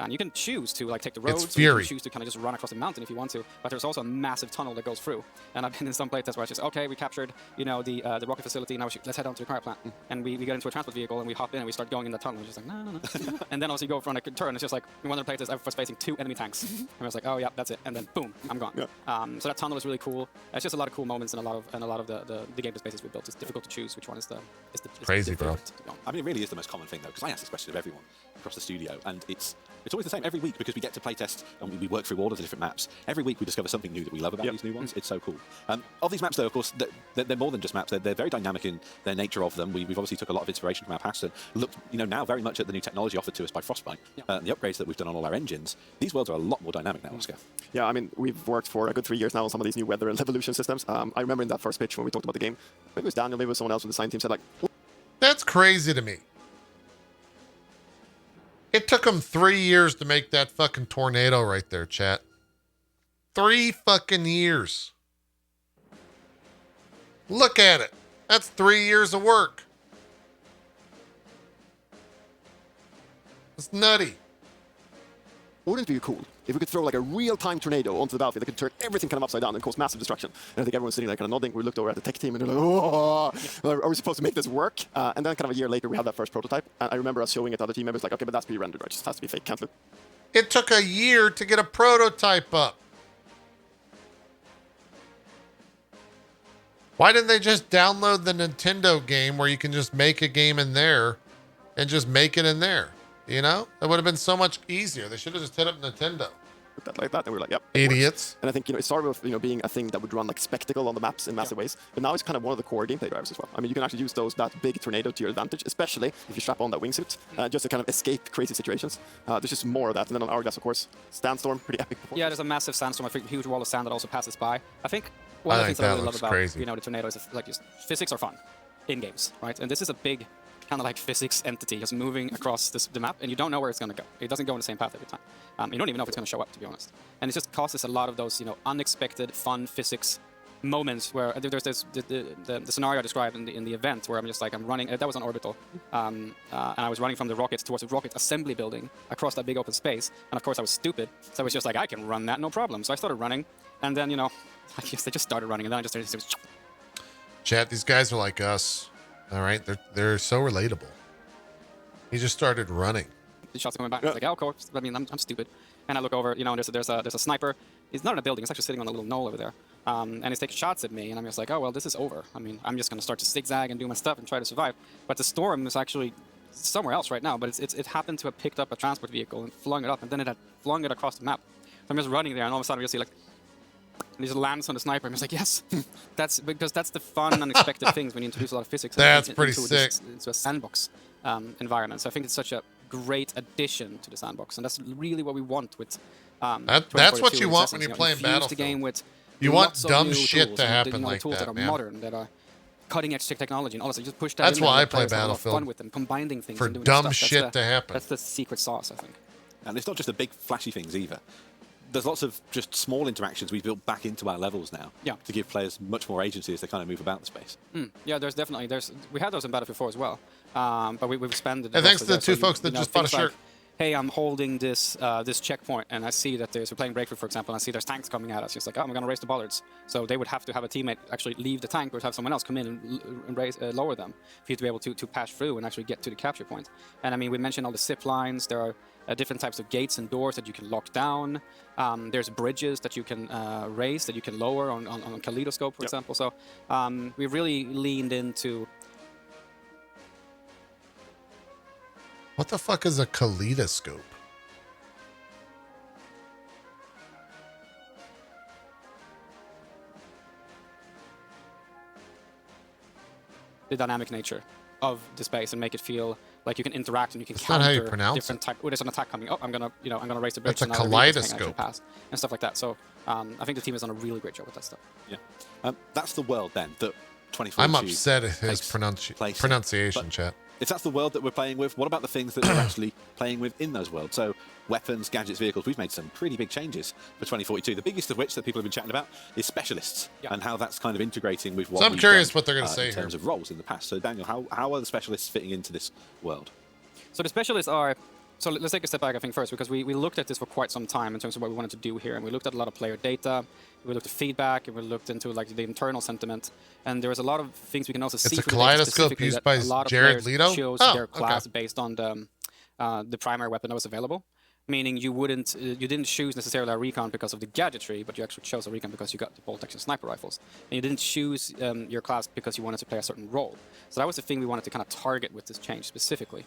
And you can choose to like take the roads, It's or you Fury. can choose to kind of just run across the mountain if you want to. But there's also a massive tunnel that goes through. And I've been in some playtests where it's just, okay, we captured, you know, the rocket facility. Now let's head down to the car plant. And we get into a transport vehicle and we hop in and we start going in the tunnel. It's just like, no. And then also you go for a turn. It's just like in one of the playtests, I was facing 2 enemy tanks. And I was like, oh yeah, that's it. And then boom, I'm gone. Yeah. So that tunnel is really cool. It's just a lot of cool moments and a lot of the gameplay spaces we built. It's difficult to choose which one is the Crazy, bro. favorite to go on. I mean, it really is the most common thing, though, because I ask this question of everyone across the studio, and it's always the same every week because we get to playtest and we work through all of the different maps. Every week we discover something new that we love about these new ones. It's so cool. Of these maps, though, of course, they're more than just maps. They're very dynamic in their nature of them. We've obviously took a lot of inspiration from our past and looked, you know, now very much at the new technology offered to us by Frostbite and the upgrades that we've done on all our engines. These worlds are a lot more dynamic now, Oscar. Yeah, I mean, we've worked for a good 3 years now on some of these new weather and evolution systems. I remember in that first pitch when we talked about the game, maybe it was Daniel, maybe it was someone else from the design team said like, That's crazy to me. It took them 3 years to make that fucking tornado right there, chat. 3 fucking years. Look at it. That's 3 years of work. It's nutty. wouldn't it be cool if we could throw like a real-time tornado onto the battlefield that could turn everything kind of upside down and cause massive destruction? And I think everyone's sitting there kind of nodding. We looked over at the tech team and they're like, oh, are we supposed to make this work? And then kind of a year later, we had that first prototype. And I remember us showing it to other team members like, okay, but that's pre-rendered, right? It just has to be fake, can't it? It took a year to get a prototype up. Why didn't they just download the Nintendo game where you can just make a game in there and just make it in there? You know, that would have been so much easier. They should have just hit up Nintendo. That like that, and we were like, yep. Idiots. And I think, it started with, being a thing that would run like spectacle on the maps in massive ways. But now it's kind of one of the core gameplay drivers as well. I mean, you can actually use that big tornado to your advantage, especially if you strap on that wingsuit, just to kind of escape crazy situations. There's just more of that. And then on Hourglass, of course, Sandstorm, pretty epic performance. Yeah, there's a massive sandstorm, a huge wall of sand that also passes by. I think one of the things that I really love about crazy. the tornado is like just physics are fun in games, right? And this is a big kind of like physics entity just moving across the map, and you don't know where it's going to go. It doesn't go in the same path every time. You don't even know if it's going to show up, to be honest. And it just causes a lot of those, unexpected, fun physics moments where there's this the scenario I described in the event where I'm just like, I'm running. That was on Orbital, and I was running from the rockets towards the rocket assembly building across that big open space. And of course, I was stupid, so I was just like, I can run that, no problem. So I started running, and then I guess they just started running, and then I just started. Chat, these guys are like us. All right, they're so relatable. He just started running. The shots are coming back. I was like, oh, of course. I mean, I'm stupid. And I look over, and there's a sniper. He's not in a building. He's actually sitting on a little knoll over there. And he's taking shots at me, and I'm just like, oh, well, this is over. I mean, I'm just going to start to zigzag and do my stuff and try to survive. But the storm is actually somewhere else right now. But it happened to have picked up a transport vehicle and flung it up, and then it had flung it across the map. So I'm just running there, and all of a sudden, you see like, And he just lands on the sniper, and he's like, yes. That's because that's the fun, unexpected things when you introduce a lot of physics That's pretty sick. into a sandbox environment. So I think it's such a great addition to the sandbox, and that's really what we want with. That's what you want when you're playing infuse Battlefield. the game with You want lots of dumb new shit tools to and, happen you know, like tools that, are man. modern, that are cutting edge technology, and all this. You just push that. That's in there why and I play players have a lot of Battlefield. Fun with them, combining things For and doing dumb stuff. shit to happen. That's the secret sauce, I think. And it's not just the big flashy things either. There's lots of just small interactions we've built back into our levels now to give players much more agency as they kind of move about the space. Yeah, there's definitely we had those in Battlefield 4 as well, but we've expanded. And thanks to the two folks that just bought a shirt. Hey, I'm holding this this checkpoint, and I see that we're playing Breakthrough, for example, and I see there's tanks coming at us. It's like, oh, I'm going to raise the bollards. So they would have to have a teammate actually leave the tank, or have someone else come in and lower them for you to be able to pass through and actually get to the capture point. And I mean, we mentioned all the zip lines. There are different types of gates and doors that you can lock down. There's bridges that you can raise, that you can lower on Kaleidoscope, for example. So we really leaned into. What the fuck is a kaleidoscope? The dynamic nature of the space and make it feel like you can interact and you can That's not how you counter pronounce different type. Oh, there's an attack coming. Oh, I'm gonna raise the bridge. That's a so now the vehicles can actually kaleidoscope. pass and stuff like that. So I think the team has done a really great job with that stuff. Yeah, that's the world then that 2042. I'm upset at his takes place in. pronunciation, But chat. if that's the world that we're playing with, what about the things that we're actually playing with in those worlds? So weapons, gadgets, vehicles, we've made some pretty big changes for 2042. The biggest of which that people have been chatting about is specialists and how that's kind of integrating with what So I'm we've curious done, what they're going to say in terms here. of roles in the past. So Daniel, how are the specialists fitting into this world? So the specialists are. So let's take a step back, I think, first, because we looked at this for quite some time in terms of what we wanted to do here, and we looked at a lot of player data, we looked at feedback, and we looked into like the internal sentiment, and there was a lot of things we can also see. It's a from the data kaleidoscope specifically used that by a lot of Jared players Leto? chose Oh, their okay. class based on the primary weapon that was available. Meaning you didn't choose necessarily a recon because of the gadgetry, but you actually chose a recon because you got the bolt action sniper rifles. And you didn't choose your class because you wanted to play a certain role. So that was the thing we wanted to kind of target with this change specifically.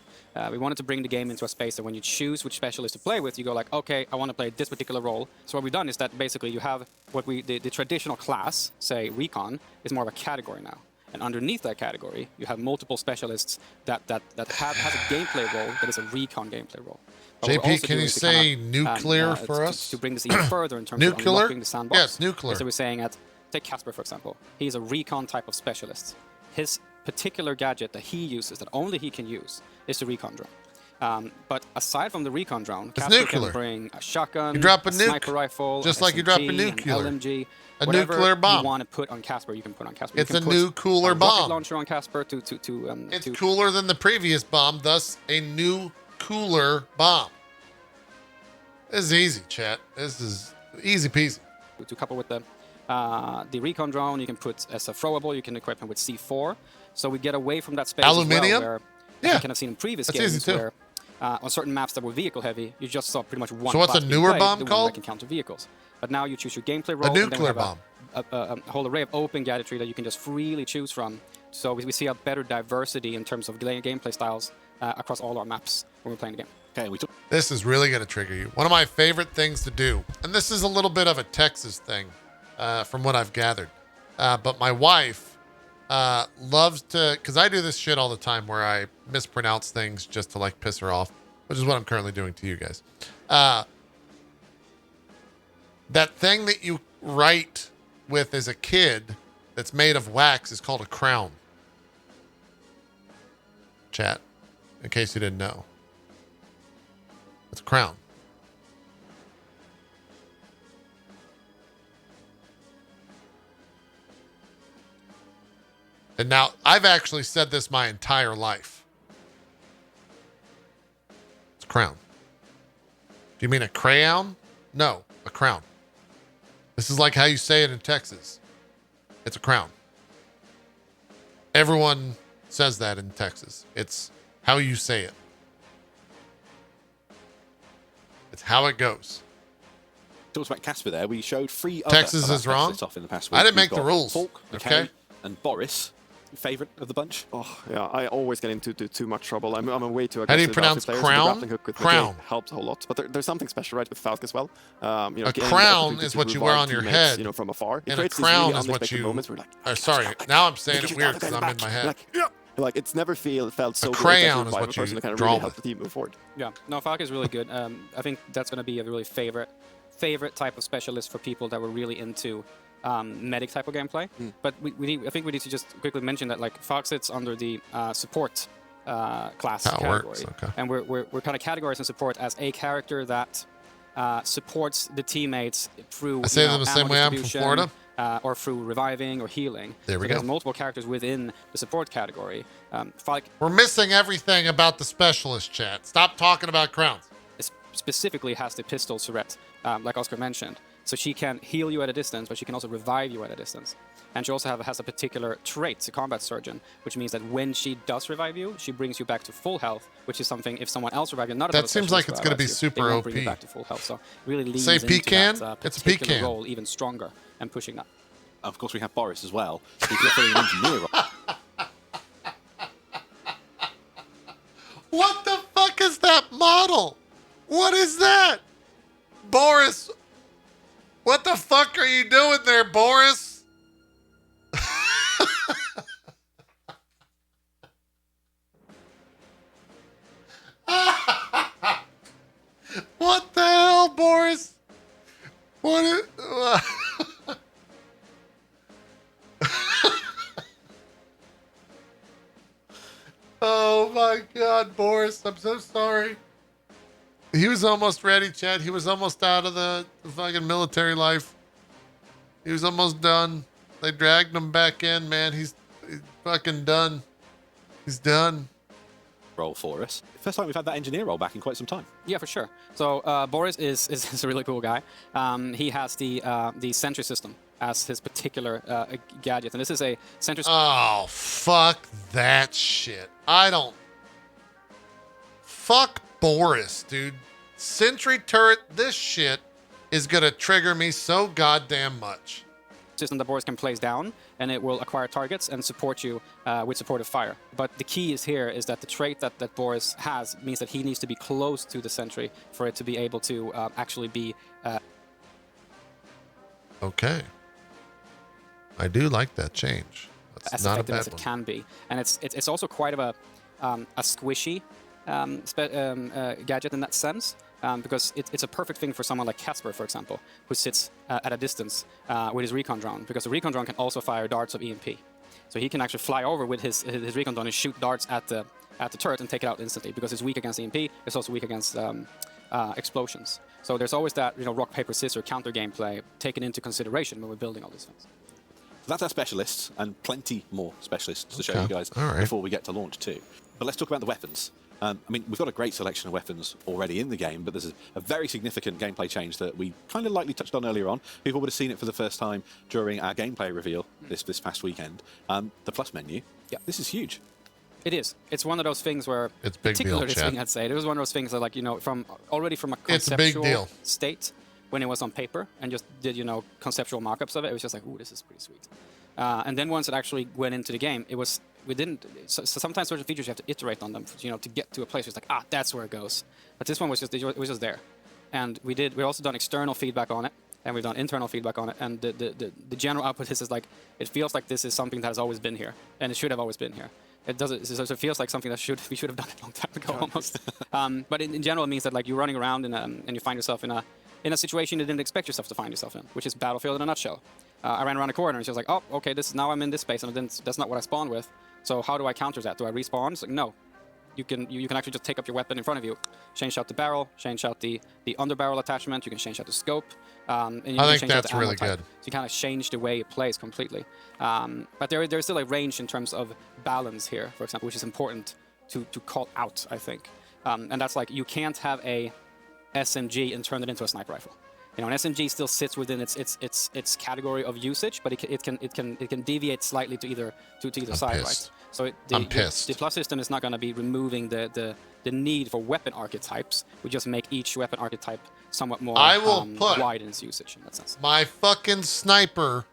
We wanted to bring the game into a space that when you choose which specialist to play with, you go like, okay, I want to play this particular role. So what we've done is that basically you have the traditional class, say recon, is more of a category now. And underneath that category, you have multiple specialists that has a gameplay role that is a recon gameplay role. But what we're JP, also can doing you is to kind say of, nuclear for us? To bring this even further in terms of Nuclear? unlocking the sandbox. Yes, nuclear. So we're saying that, take Casper for example. He's a recon type of specialist. His particular gadget that he uses, that only he can use, is the recon drone. But aside from the recon drone, It's Casper nuclear. can bring a shotgun, You drop a nuke, sniper rifle, just a like you drop a SMG, nuclear. an LMG, A whatever nuclear bomb. you want to put on Casper, you can put on Casper. It's you can a put nuclear a bomb. rocket launcher on Casper It's cooler than the previous bomb, thus a new cooler bomb. This is easy, chat. This is easy peasy. to couple with the recon drone. You can put as a throwable. You can equip him with C4. So we get away from that space Aluminium? as well, where Yeah. you kind of seen in previous That's games easy too. where on certain maps that were vehicle heavy, you just saw pretty much one. So what's class a being newer played, bomb the one called? that can counter vehicles. But now you choose your gameplay role. A and then we nuclear have bomb. A whole array of open gadgetry that you can just freely choose from. So we see a better diversity in terms of gameplay styles across all our maps when we're playing the game. Okay, we took This is really going to trigger you. One of my favorite things to do, and this is a little bit of a Texas thing from what I've gathered, but my wife loves to, because I do this shit all the time where I mispronounce things just to like piss her off, which is what I'm currently doing to you guys. That thing that you write with as a kid that's made of wax is called a crown. Chat, in case you didn't know. It's a crown. And now, I've actually said this my entire life. It's a crown. Do you mean a crayon? No, a crown. This is like how you say it in Texas. It's a crown. Everyone says that in Texas. It's how you say it. It's how it goes. talked about Casper there. We showed three Texas other is wrong? off in the past I week. didn't We've make the got rules, Falk, okay? McKay, and Boris. favorite of the bunch? Oh, yeah, I always get into too much trouble. I'm a way too How do you aggressive pronounce player, so crown? the grappling hook with the Crown. kick helps a whole lot. But there's something special, right, with Falk as well. A Getting the crown opportunity is to what you wear revive on your teammates, head, from afar. It and a creates these crown really is what unexpected you. moments where you're like, Sorry, now I'm saying it weird because I'm in my head. Like it's never felt so A good crayon as is a what person you to kind of draw really with. help the team move forward. Yeah, no, Falk is really good. I think that's going to be a really favorite type of specialist for people that were really into medic type of gameplay. But I think we need to just quickly mention that like Falk sits under the support class How it category, works, okay. and we're kind of categorizing support as a character that supports the teammates through I say them the same ammo way I'm from distribution, Florida. or through reviving or healing. There we so There's go. multiple characters within the support category. Falk We're missing everything about the specialist chat. Stop talking about crowns. specifically has the pistol turret, like Oscar mentioned. So she can heal you at a distance, but she can also revive you at a distance. And she also has a particular trait, a combat surgeon, which means that when she does revive you, she brings you back to full health, which is something if someone else revives you, not a That battle seems specialist like it's gonna be revives you, super they won't bring you OP. back to full health. So really leans Say into pecan? that It's a particular pecan. role even stronger and pushing that. Of course, we have Boris as well. He's filling an engineer role. What the fuck is that model? What is that? Boris, what the fuck are you doing there, Boris? What the hell, Boris? What is... Oh my God, Boris, I'm so sorry. He was almost ready, Chad. He was almost out of the fucking military life. He was almost done. They dragged him back in, man. He's fucking done. He's done. Role for us. First time we've had that engineer role back in quite some time. Yeah, for sure. So Boris is a really cool guy. He has the sentry system as his particular gadget, and this is a sentry. Oh, fuck that shit. I don't. Fuck Boris, dude. Sentry turret, this shit is gonna trigger me so goddamn much. System that Boris can place down, and it will acquire targets and support you with supportive fire. But the key is that the trait that Boris has means that he needs to be close to the sentry for it to be able to actually be. Okay. I do like that change. That's As not a effective bad as it one. can be, and it's also quite of a squishy gadget in that sense. Because it's a perfect thing for someone like Casper, for example, who sits at a distance with his recon drone, because the recon drone can also fire darts of EMP. So he can actually fly over with his recon drone and shoot darts at the turret and take it out instantly, because it's weak against EMP, it's also weak against explosions. So there's always that rock, paper, scissors counter gameplay taken into consideration when we're building all these things. That's our specialists, and plenty more specialists to show Okay. you guys All right. before we get to launch too. But let's talk about the weapons. I mean, we've got a great selection of weapons already in the game, but there's a very significant gameplay change that we kind of lightly touched on earlier on. People would have seen it for the first time during our gameplay reveal this past weekend. The plus menu. Yeah. This is huge. It is. It's one of those things where, It's a big deal, particularly this Chad. thing, I'd say, it was one of those things that, like, from a It's a big conceptual deal. state, when it was on paper and just did, conceptual mock-ups of it, it was just like, ooh, this is pretty sweet. And then once it actually went into the game, so sometimes certain features you have to iterate on them, to get to a place where it's like, that's where it goes. But this one was just there. And we've also done external feedback on it, and we've done internal feedback on it, and the general output is like, it feels like this is something that has always been here, and it should have always been here. It doesn't. So it feels like something that we should have done a long time ago, almost. But in general, it means that, like, you're running around and you find yourself in a situation you didn't expect yourself to find yourself in, which is Battlefield in a nutshell. I ran around a corner and she was like, oh, okay, now I'm in this space, and then that's not what I spawned with. So how do I counter that? Do I respawn? It's like, no. You can actually just take up your weapon in front of you, change out the barrel, change out the underbarrel attachment. You can change out the scope. And you I can think change out that's the ammo really type. good. So you kind of change the way it plays completely. But there's still a range in terms of balance here, for example, which is important to call out, I think. And that's like, you can't have a SMG and turn it into a sniper rifle. An SMG still sits within its category of usage, but it can deviate slightly to either side, pissed. right? So I'm pissed. The plus system is not going to be removing the need for weapon archetypes. We just make each weapon archetype somewhat more I will put wide in its usage in that sense. my fucking sniper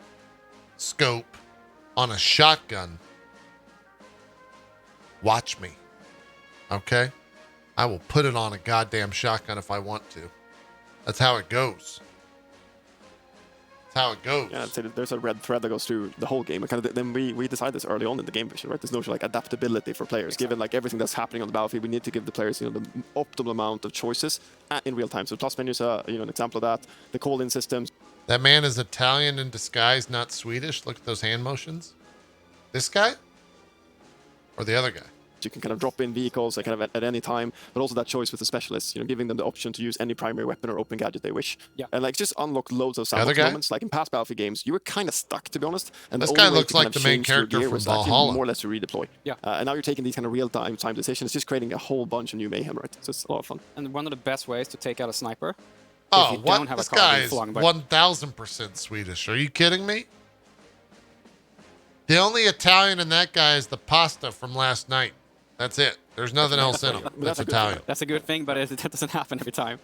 scope on a shotgun Watch me. Okay? I will put it on a goddamn shotgun if I want to. That's how it goes. That's how it goes. Yeah, I'd say that there's a red thread that goes through the whole game. And kind of then we decided this early on in the game vision, right? There's notion like adaptability for players. Given like everything that's happening on the battlefield, we need to give the players, the optimal amount of choices in real time. So plus menus are an example of that. The call-in systems. That man is Italian in disguise, not Swedish. Look at those hand motions. This guy? Or the other guy? You can kind of drop in vehicles like, kind of at any time, but also that choice with the specialists, giving them the option to use any primary weapon or open gadget they wish. Yeah. And like just unlock loads of sandbox moments. Like in past Battlefield games, you were kind of stuck, to be honest. And this the guy only way looks to kind like of the main change your character gear from was actually Valhalla. more or less to redeploy. Yeah. And now you're taking these kind of real-time decisions. It's just creating a whole bunch of new mayhem, right? So it's a lot of fun. And one of the best ways to take out a sniper. Oh, if you what? don't have This a car guy being is flung by- 1,000% Swedish. Are you kidding me? The only Italian in that guy is the pasta from last night. That's it. There's nothing else in him. That's Italian. That's a good thing, but that doesn't happen every time.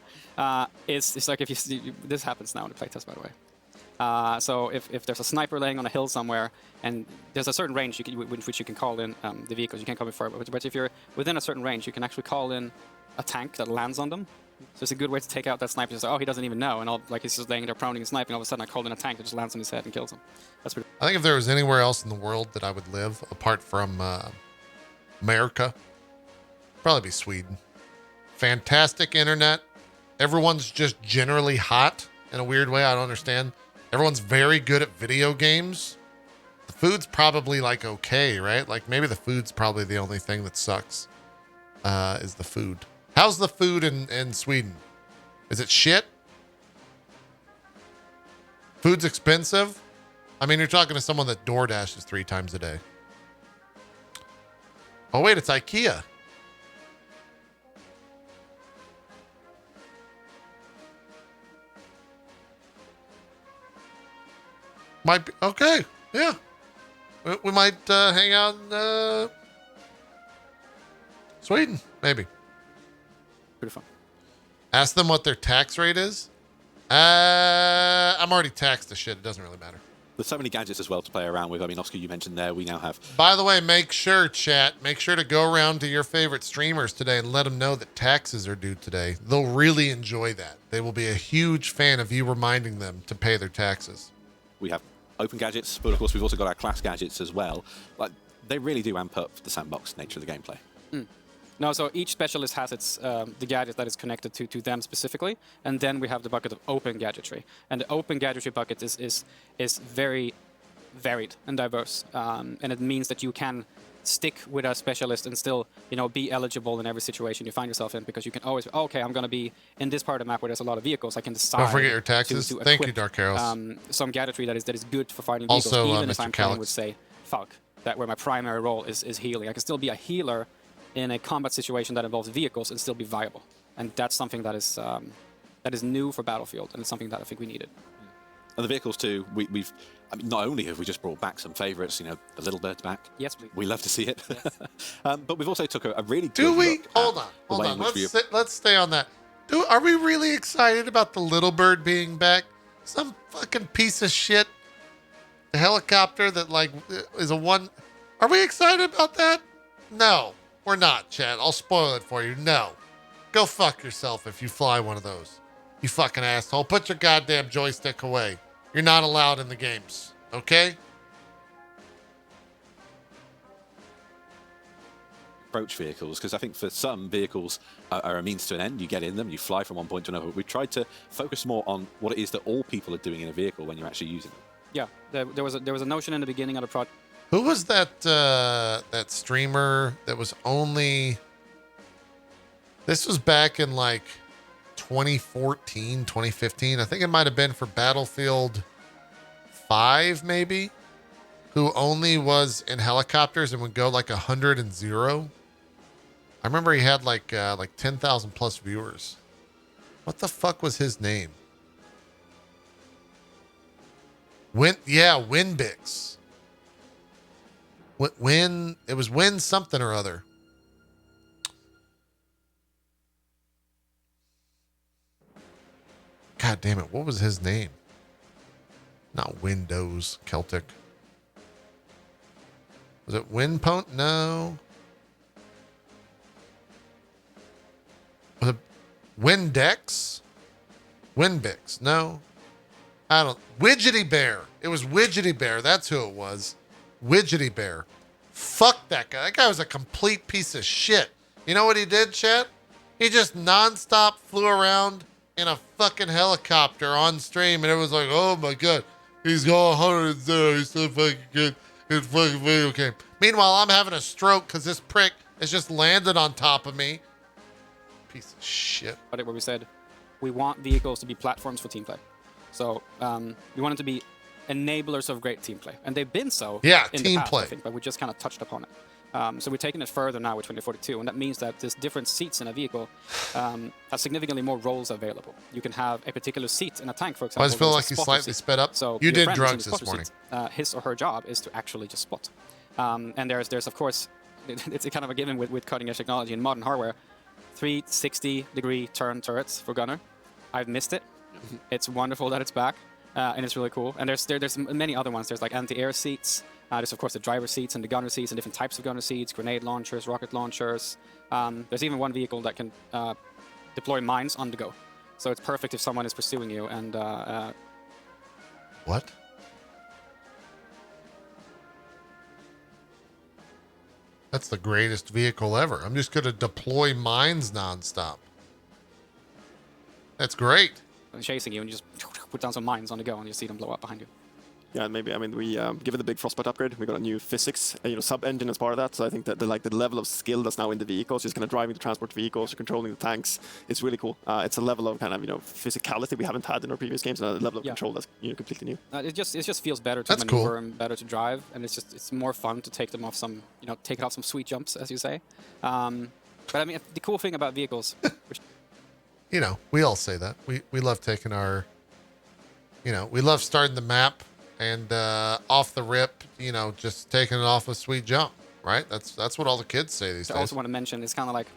It's like if you see, this happens now in the playtest, by the way. So if there's a sniper laying on a hill somewhere, and there's a certain range with which you can call in the vehicles, you can't come in far, but if you're within a certain range, you can actually call in a tank that lands on them. So it's a good way to take out that sniper. Just he doesn't even know, and he's just laying there proning and sniping. All of a sudden, I called in a tank that just lands on his head and kills him. That's pretty. I think if there was anywhere else in the world that I would live, apart from America, probably be Sweden. Fantastic internet. Everyone's just generally hot in a weird way. I don't understand. Everyone's very good at video games. The food's probably like okay, right? Like maybe the food's probably the only thing that sucks. Is the food. How's the food in Sweden? Is it shit? Food's expensive? I mean, you're talking to someone that DoorDashes 3 times a day. Oh, wait, it's IKEA. Might be, okay, yeah. We might hang out in Sweden, maybe. Pretty fun. Ask them what their tax rate is. I'm already taxed to shit. It doesn't really matter. There's so many gadgets as well to play around with. I mean, Oscar, you mentioned there, we now have... By the way, make sure to go around to your favorite streamers today and let them know that taxes are due today. They'll really enjoy that. They will be a huge fan of you reminding them to pay their taxes. We have open gadgets, but of course we've also got our class gadgets as well. Like, they really do amp up the sandbox nature of the gameplay. No, so each specialist has its the gadget that is connected to them specifically, and then we have the bucket of open gadgetry. And the open gadgetry bucket is very varied and diverse, and it means that you can stick with a specialist and still be eligible in every situation you find yourself in, because you can always I'm going to be in this part of the map where there's a lot of vehicles. I can decide. Don't forget your taxes. To Thank you, equip, Dark Arrows. some gadgetry that is good for fighting vehicles, Also, even if Mr. I'm playing with, Calix. say, Falk, that where my primary role is healing. I can still be a healer in a combat situation that involves vehicles and still be viable. And that's something that is new for Battlefield, and it's something that I think we needed. And the vehicles too, we've I mean, not only have we just brought back some favourites, the Little Bird's back. Yes, please. We love to see it. Yes. But we've also took a really good Do we? look Hold at on. the way in which Let's stay on that. Are we really excited about the Little Bird being back? Some fucking piece of shit. The helicopter that is a one. Are we excited about that? No, we're not, Chad. I'll spoil it for you. No. Go fuck yourself if you fly one of those. You fucking asshole. Put your goddamn joystick away. You're not allowed in the games. Okay? approach vehicles, because I think for some vehicles are a means to an end. You get in them, you fly from one point to another. We tried to focus more on what it is that all people are doing in a vehicle when you're actually using them. Yeah, there was a notion in the beginning of the project. Who was that that streamer that was only... This was back in like 2014, 2015. I think it might have been for Battlefield 5, maybe, who only was in helicopters and would go like 100 and 0. I remember he had like 10,000 plus viewers. What the fuck was his name? Winbix. It was Win something or other. God damn it. What was his name? Not Windows Celtic. Was it Winpont? No. Windex? Winbix? No, I don't. Widgety Bear. It was Widgety Bear. That's who it was. Widgety Bear. Fuck that guy. That guy was a complete piece of shit. You know what he did, Chet? He just nonstop flew around in a fucking helicopter on stream, and it was like, oh my god, he's got 100. He's so fucking good. It's fucking video game. Meanwhile, I'm having a stroke because this prick has just landed on top of me. Piece of shit. Where we said we want vehicles to be platforms for team play. So we want them to be enablers of great team play, and they've been so in the past, I think, but we just kind of touched upon it. So we're taking it further now with 2042, and that means that there's different seats in a vehicle have significantly more roles available. You can have a particular seat in a tank, for example. I just feel like you slightly sped up. So you did friend drugs who's in this the morning. spotter seat, his or her job is to actually just spot. And there's of course, it's kind of a given with cutting edge technology in modern hardware. 360-degree turn turrets for gunner. I've missed it. It's wonderful that it's back, and it's really cool. And there's many other ones. There's like anti-air seats. There's of course the driver seats and the gunner seats and different types of gunner seats, grenade launchers, rocket launchers. There's even one vehicle that can deploy mines on the go. So it's perfect if someone is pursuing you and... What? That's the greatest vehicle ever. I'm just going to deploy mines nonstop. That's great. chasing you and you just put down some mines on the go and you see them blow up behind you. Yeah, maybe. I mean, we given the big Frostbite upgrade, we got a new physics, sub-engine as part of that. So I think that the level of skill that's now in the vehicles, just kind of driving the transport vehicles, or controlling the tanks, it's really cool. It's a level of kind of physicality we haven't had in our previous games, and a level of control that's completely new. It just feels better to maneuver and better to drive, and it's more fun to take them off some take off some sweet jumps, as you say. But I mean, the cool thing about vehicles, which we all say that we love taking our, we love starting the map. And off the rip, just taking it off a sweet jump, right? That's what all the kids say these days. I also want to mention, it's kind of like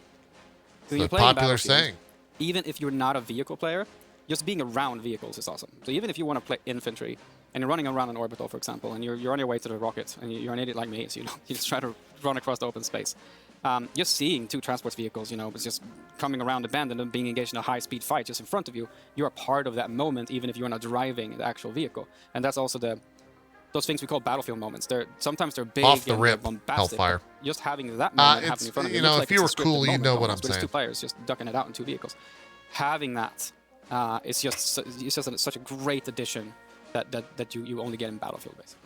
the popular saying. Even if you're not a vehicle player, just being around vehicles is awesome. So even if you want to play infantry and you're running around an orbital, for example, and you're on your way to the rocket, and you're an idiot like me, so you just try to run across the open space. Just seeing two transport vehicles, it's just coming around the bend and then being engaged in a high-speed fight just in front of you, you're a part of that moment, even if you're not driving the actual vehicle. And that's also those things we call battlefield moments. Sometimes they're big off the and rip, bombastic. Hellfire. Just having that moment happen in front of you. If you were cool, you know what I'm saying. It's two players just ducking it out in two vehicles. Having that, it's just such a great addition that you only get in Battlefield, basically.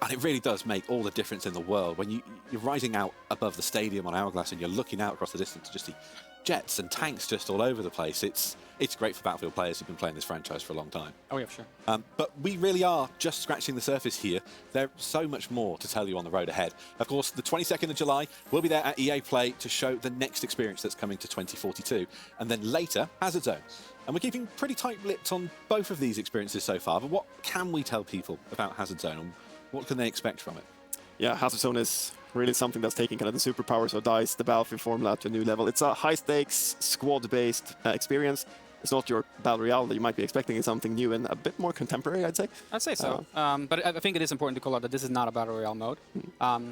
And it really does make all the difference in the world when you're riding out above the stadium on Hourglass and you're looking out across the distance to just see jets and tanks just all over the place. It's great for Battlefield players who've been playing this franchise for a long time. Oh yeah, for sure. But we really are just scratching the surface here. There's so much more to tell you on the road ahead. Of course, the 22nd of July, we'll be there at EA Play to show the next experience that's coming to 2042. And then later, Hazard Zone. And we're keeping pretty tight-lipped on both of these experiences so far. But what can we tell people about Hazard Zone? And what can they expect from it? Yeah, Hazard Zone is really something that's taking kind of the superpowers of DICE, the Battlefield formula, to a new level. It's a high-stakes, squad-based experience. It's not your Battle Royale that you might be expecting. It's something new and a bit more contemporary, I'd say. I'd say so. But I think it is important to call out that this is not a Battle Royale mode.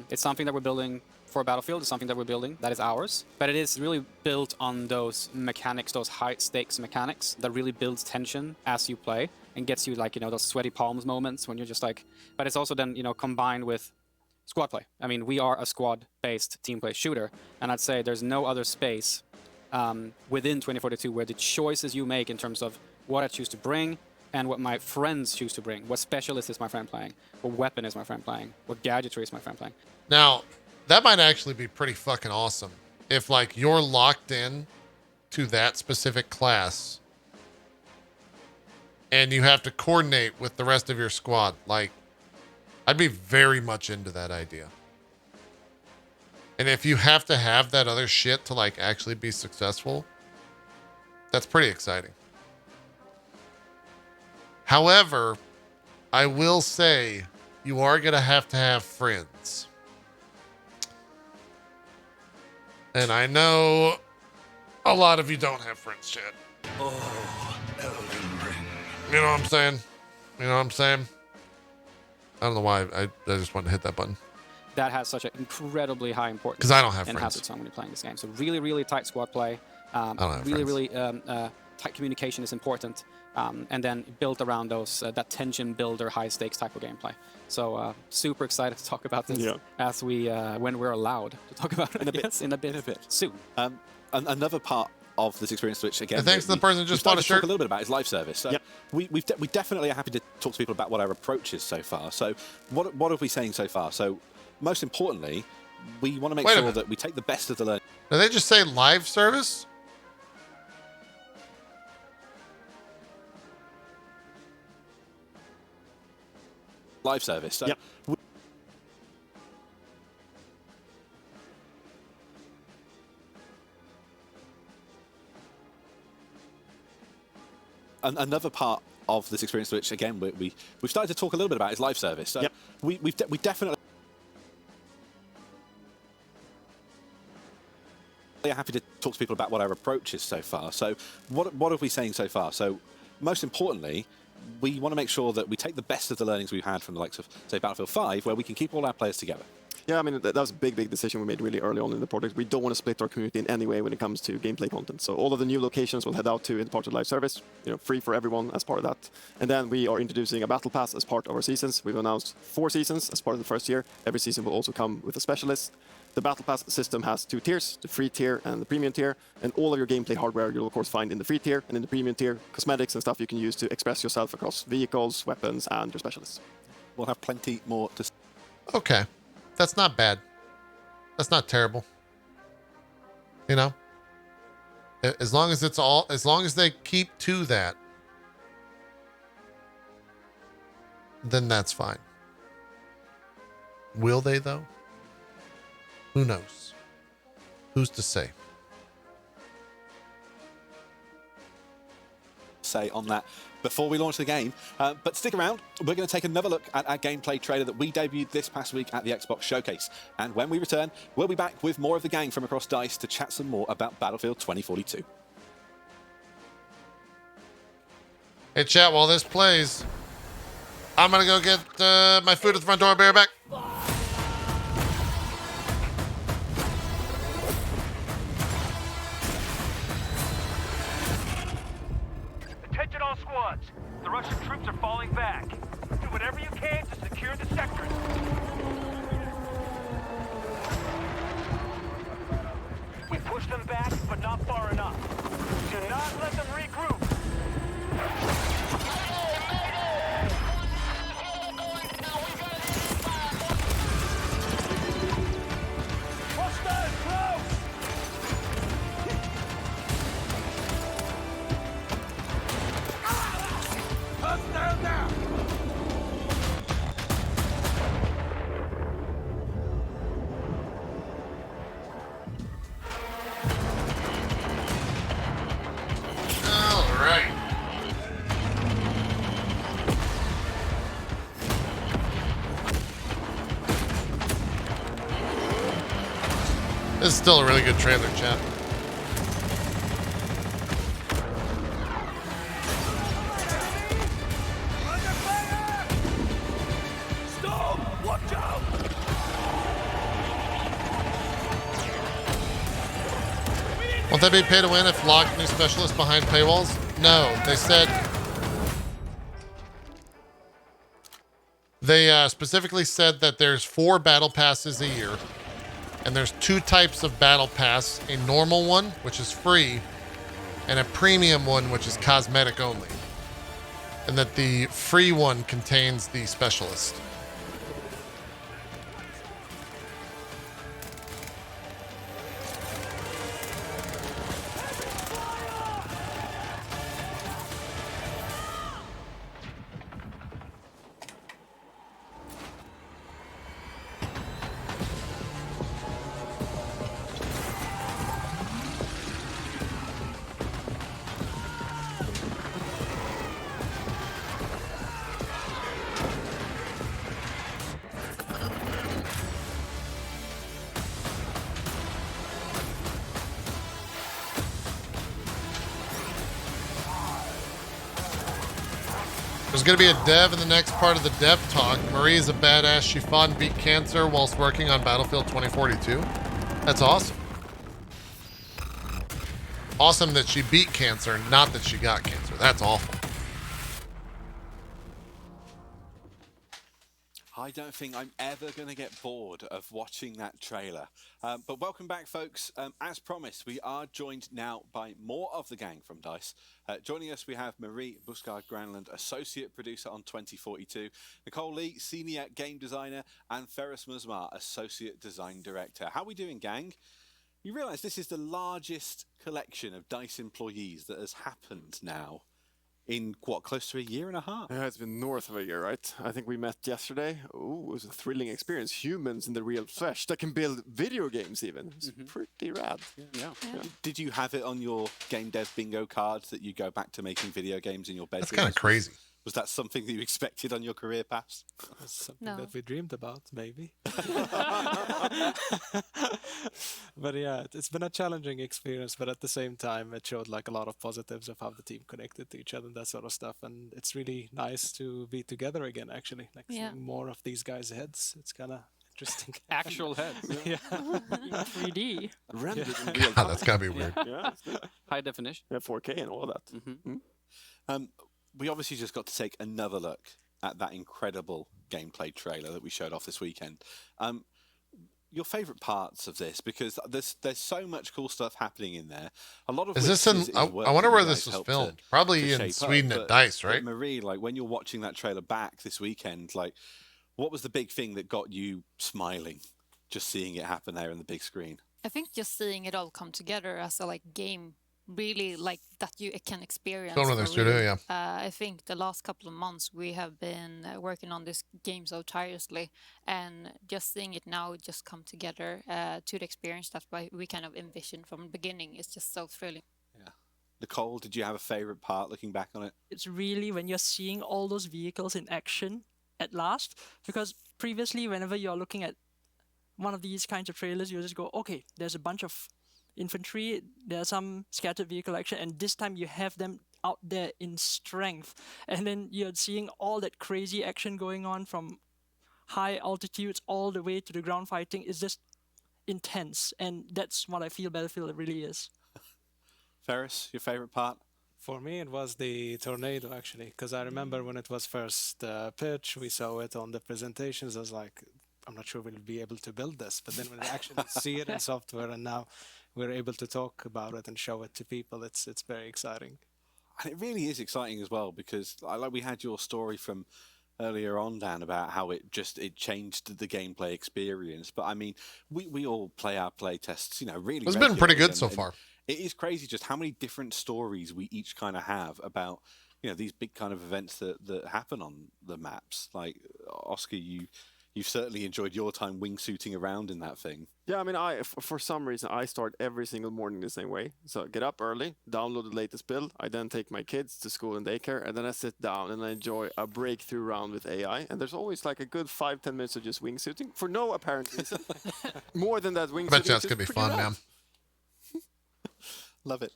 It's something that we're building for Battlefield. It's something that we're building that is ours. But it is really built on those mechanics, those high-stakes mechanics that really builds tension as you play and gets you, like, those sweaty palms moments when you're just like... But it's also then, combined with squad play. I mean, we are a squad-based team play shooter, and I'd say there's no other space within 2042 where the choices you make in terms of what I choose to bring and what my friends choose to bring, what specialist is my friend playing, what weapon is my friend playing, what gadgetry is my friend playing. Now, that might actually be pretty fucking awesome if, like, you're locked in to that specific class and you have to coordinate with the rest of your squad. Like, I'd be very much into that idea. And if you have to have that other shit to, like, actually be successful, that's pretty exciting. However, I will say you are going to have friends. And I know a lot of you don't have friends, Chad. Oh, Elden Ring. You know what I'm saying? I don't know why. I just wanted to hit that button. That has such an incredibly high importance. Because I don't have in friends. Hazard Zone when you're playing this game. So really, really tight squad play. don't have Really, friends. really tight communication is important, and then built around those that tension builder, high stakes type of gameplay. So super excited to talk about this as we when we're allowed to talk about it in a bit soon. Another part of this experience, which again, And thanks to the person who just bought a shirt. Talk a little bit about is live service. So we definitely are happy to talk to people about what our approach is so far. So what are we saying so far? So most importantly, we want to make sure that we take the best of the learning. Did they just say live service? Live service. So another part of this experience, which again we've started to talk a little bit about, is live service. So we definitely are happy to talk to people about what our approach is so far. So what are we saying so far? So most importantly, we want to make sure that we take the best of the learnings we've had from the likes of, say, Battlefield 5, where we can keep all our players together. Yeah, I mean, that was a big decision we made really early on in the project. We don't want to split our community in any way when it comes to gameplay content. So all of the new locations we'll head out to in part of live service, free for everyone as part of that. And then we are introducing a battle pass as part of our seasons. We've announced 4 seasons as part of the first year. Every season will also come with a specialist. The battle pass system has 2 tiers, the free tier and the premium tier. And all of your gameplay hardware you'll of course find in the free tier, and in the premium tier, cosmetics and stuff you can use to express yourself across vehicles, weapons, and your specialists. We'll have plenty more to... Okay. That's not bad. That's not terrible. You know? As long as they keep to that, then that's fine. Will they though? Who knows? Who's to say? Say on that before we launch the game, but stick around. We're going to take another look at our gameplay trailer that we debuted this past week at the Xbox Showcase, and when we return, we'll be back with more of the gang from across DICE to chat some more about Battlefield 2042. Hey chat, while this plays, I'm gonna go get my food at the front door. I'll be right back. Attention all squads. The Russian troops are falling back. Do whatever you can to secure the sectors. We push them back, but not far enough. Do not let them regroup. Hostile close! Hostile down! All right. This is still a really good trailer, chat. Under fire! Stop! Watch out! Won't that be pay to win if locked new specialists behind paywalls? No, they said. They specifically said that there's 4 battle passes a year, and there's 2 types of battle pass: a normal one, which is free, and a premium one, which is cosmetic only. And that the free one contains the specialist. There's going to be a dev in the next part of the dev talk. Marie is a badass. She fought and beat cancer whilst working on Battlefield 2042. That's awesome. awesome that she beat cancer, not that she got cancer. That's awful. I don't think I'm ever going to get bored of watching that trailer. But welcome back, folks. As promised, we are joined now by more of the gang from DICE. Joining us, we have Marie Buskard-Granlund, Associate Producer on 2042, Nicole Lee, Senior Game Designer, and Ferris Musmar, Associate Design Director. How are we doing, gang? You realise this is the largest collection of DICE employees that has happened now in, what, close to a year and a half? Yeah, it's been north of a year, right? I think we met yesterday. Oh, it was a thrilling experience. Humans in the real flesh that can build video games even. It's pretty rad. Yeah. Did you have it on your game dev bingo card that you go back to making video games in your bedroom? That's kind of crazy. Was that something that you expected on your career path? That's something No. that we dreamed about, maybe. But yeah, it's been a challenging experience, but at the same time, it showed like a lot of positives of how the team connected to each other and that sort of stuff. And it's really nice to be together again, actually. Like Yeah. seeing more of these guys' heads. It's kind of interesting. Actual heads. Yeah. 3D. Rendered in real God, time. that's gotta be weird. Yeah, it's good. High definition. Yeah, 4K and all of that. We obviously just got to take another look at that incredible gameplay trailer that we showed off this weekend. Your favourite parts of this, because there's so much cool stuff happening in there. A lot of Is which this in? is I work wonder that where you this guys was helped filmed. to Probably in shape up. Sweden But- at DICE, but right? Marie, like when you're watching that trailer back this weekend, like what was the big thing that got you smiling, just seeing it happen there on the big screen? I think just seeing it all come together as a game, really like that you can experience. Filmed in their for studio, real. yeah. I think the last couple of months we have been working on this game so tirelessly, and just seeing it now just come together to the experience that we kind of envisioned from the beginning is just so thrilling. Nicole, did you have a favourite part looking back on it? It's really when you're seeing all those vehicles in action at last, because previously whenever you're looking at one of these kinds of trailers, you just go, okay, there's a bunch of infantry, there's some scattered vehicle action, and this time you have them out there in strength, and then you're seeing all that crazy action going on from high altitudes all the way to the ground fighting. Is just intense, and that's what I feel Battlefield really is. Ferris, your favourite part? For me, it was the tornado, actually, because I remember when it was first pitched, we saw it on the presentations. I was like, I'm not sure we'll be able to build this. But then when we actually see it in software, and now we're able to talk about it and show it to people, it's very exciting. And it really is exciting as well, because like we had your story from earlier on, Dan, about how it changed the gameplay experience. But I mean, we all play our play tests, really. It's been pretty regularly, good so and far. It is crazy just how many different stories we each kind of have about, these big kind of events that happen on the maps. Like Oscar, you've certainly enjoyed your time wingsuiting around in that thing. Yeah, I mean, for some reason, I start every single morning the same way. So get up early, download the latest build. I then take my kids to school and daycare, and then I sit down and I enjoy a breakthrough round with AI. And there's always like a good 5-10 minutes of just wingsuiting for no apparent reason. More than that, wingsuiting. I bet you that's is gonna be pretty fun, rad. man. Love it.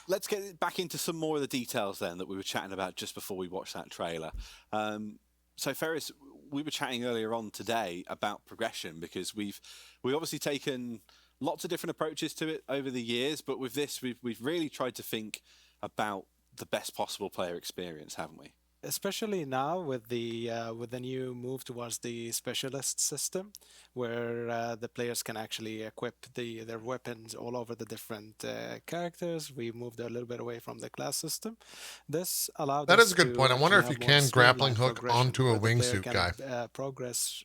Let's get back into some more of the details then that we were chatting about just before we watched that trailer. So Ferris, we were chatting earlier on today about progression, because we've obviously taken lots of different approaches to it over the years, but with this we've really tried to think about the best possible player experience, haven't we? Especially now with the new move towards the specialist system, where the players can actually equip their weapons all over the different characters. We moved a little bit away from the class system. This allowed That us is a good to point. I wonder actually if you have more can grappling streamlined hook progression, onto a where the player wingsuit can, guy. progress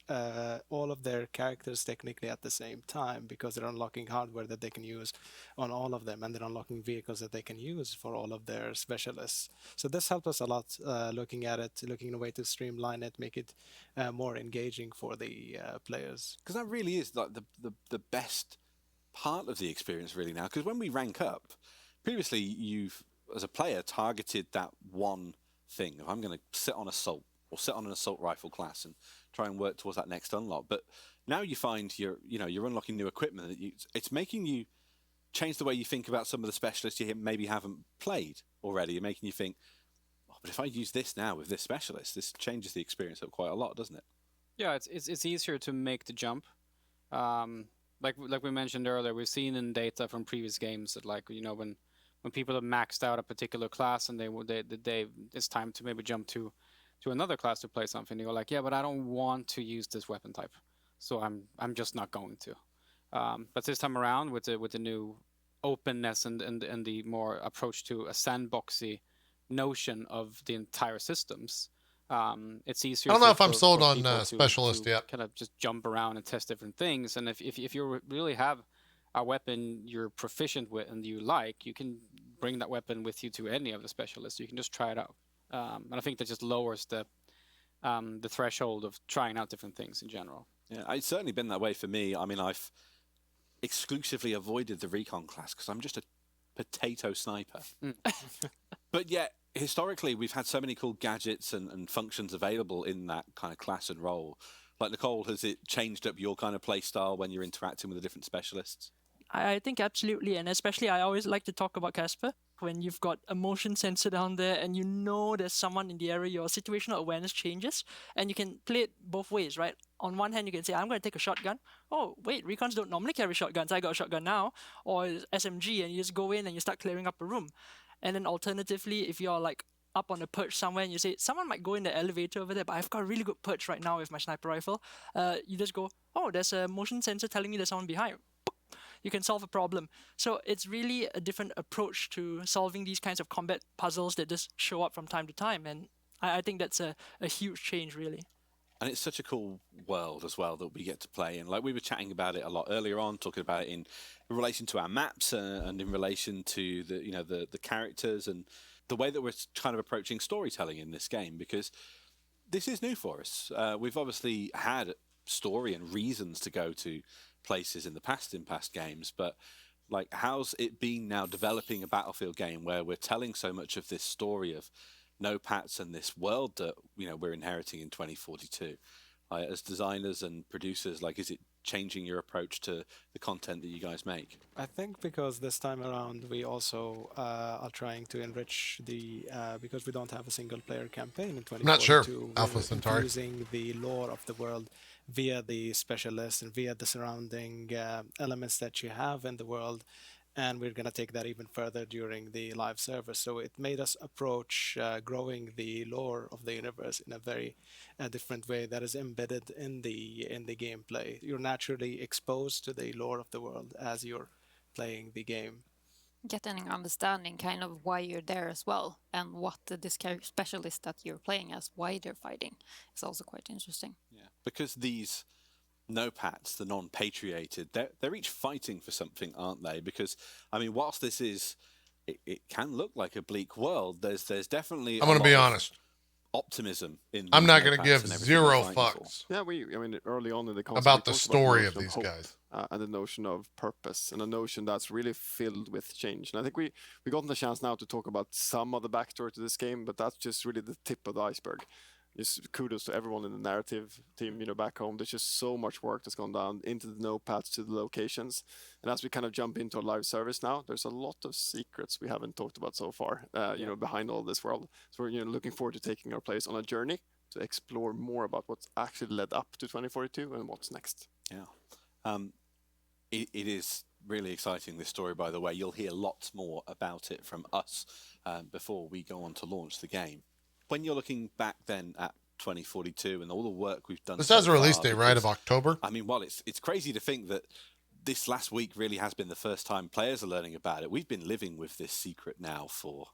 all of their characters technically at the same time, because they're unlocking hardware that they can use on all of them, and they're unlocking vehicles that they can use for all of their specialists. So this helped us a lot, looking at a way to streamline it, make it more engaging for the players. Because that really is like the best part of the experience really now. Because when we rank up, previously you've, as a player, targeted that one thing. I'm going to sit on assault or sit on an assault rifle class and try and work towards that next unlock. But now you find you're unlocking new equipment that it's making you change the way you think about some of the specialists you maybe haven't played already. You're making you think, but if I use this now with this specialist, this changes the experience up quite a lot, doesn't it? Yeah, it's easier to make the jump. Like we mentioned earlier, we've seen in data from previous games that when when people have maxed out a particular class and they it's time to maybe jump to another class to play something, they go like, yeah, but I don't want to use this weapon type, so I'm just not going to. But this time around, with the new openness and the more approach to a sandboxy notion of the entire systems, it's easier. I don't know if I'm for sold on people Specialist to yet. kind of just jump around and test different things. And if you really have a weapon you're proficient with and you like, you can bring that weapon with you to any of the specialists. You can just try it out, and I think that just lowers the threshold of trying out different things in general. Yeah, it's certainly been that way for me. I mean, I've exclusively avoided the recon class because I'm just a potato sniper. But yet, historically, we've had so many cool gadgets and functions available in that kind of class and role. Like, Nicole, has it changed up your kind of play style when you're interacting with the different specialists? I think absolutely, and especially I always like to talk about Casper when you've got a motion sensor down there and you know there's someone in the area, your situational awareness changes, and you can play it both ways, right? On one hand, you can say, I'm going to take a shotgun. Oh, wait, recons don't normally carry shotguns. I got a shotgun now. Or SMG, and you just go in and you start clearing up a room. And then alternatively, if you're like up on a perch somewhere and you say, someone might go in the elevator over there, but I've got a really good perch right now with my sniper rifle. You just go, oh, there's a motion sensor telling me there's someone behind. You can solve a problem. So it's really a different approach to solving these kinds of combat puzzles that just show up from time to time. And I think that's a huge change, really. And it's such a cool world as well that we get to play in. Like, we were chatting about it a lot earlier on, talking about it in relation to our maps and in relation to the characters and the way that we're kind of approaching storytelling in this game, because this is new for us. We've obviously had story and reasons to go to places in past games, but like, how's it been now developing a Battlefield game where we're telling so much of this story of no-pats and this world that we're inheriting in 2042? As designers and producers, like, is it changing your approach to the content that you guys make? I think because this time around we also are trying to enrich the because we don't have a single player campaign in 2042. I'm not sure. Alpha Centauri. Using the lore of the world via the specialists and via the surrounding elements that you have in the world, and we're going to take that even further during the live service. So it made us approach growing the lore of the universe in a very different way that is embedded in the gameplay. You're naturally exposed to the lore of the world as you're playing the game. Getting an understanding kind of why you're there as well, and what this specialist that you're playing as, why they're fighting, is also quite interesting. Yeah, because these no-pats, the non-patriated, they're each fighting for something, aren't they? Because, I mean, whilst this is, it can look like a bleak world, there's definitely I'm going to be honest. Optimism in. I'm not going to give zero fucks. Yeah, I mean, early on in the concept, about the story of these hope, guys, and the notion of purpose, and a notion that's really filled with change. And I think we gotten the chance now to talk about some of the backstory to this game, but that's just really the tip of the iceberg. Just kudos to everyone in the narrative team, back home. There's just so much work that's gone down into the notepads, to the locations. And as we kind of jump into a live service now, there's a lot of secrets we haven't talked about so far, behind all this world. So we're looking forward to taking our players on a journey to explore more about what's actually led up to 2042 and what's next. Yeah. It is really exciting, this story, by the way. You'll hear lots more about it from us before we go on to launch the game. When you're looking back then at 2042 and all the work we've done, this has a release date, right, of October? I mean, well, it's crazy to think that this last week really has been the first time players are learning about it. We've been living with this secret now for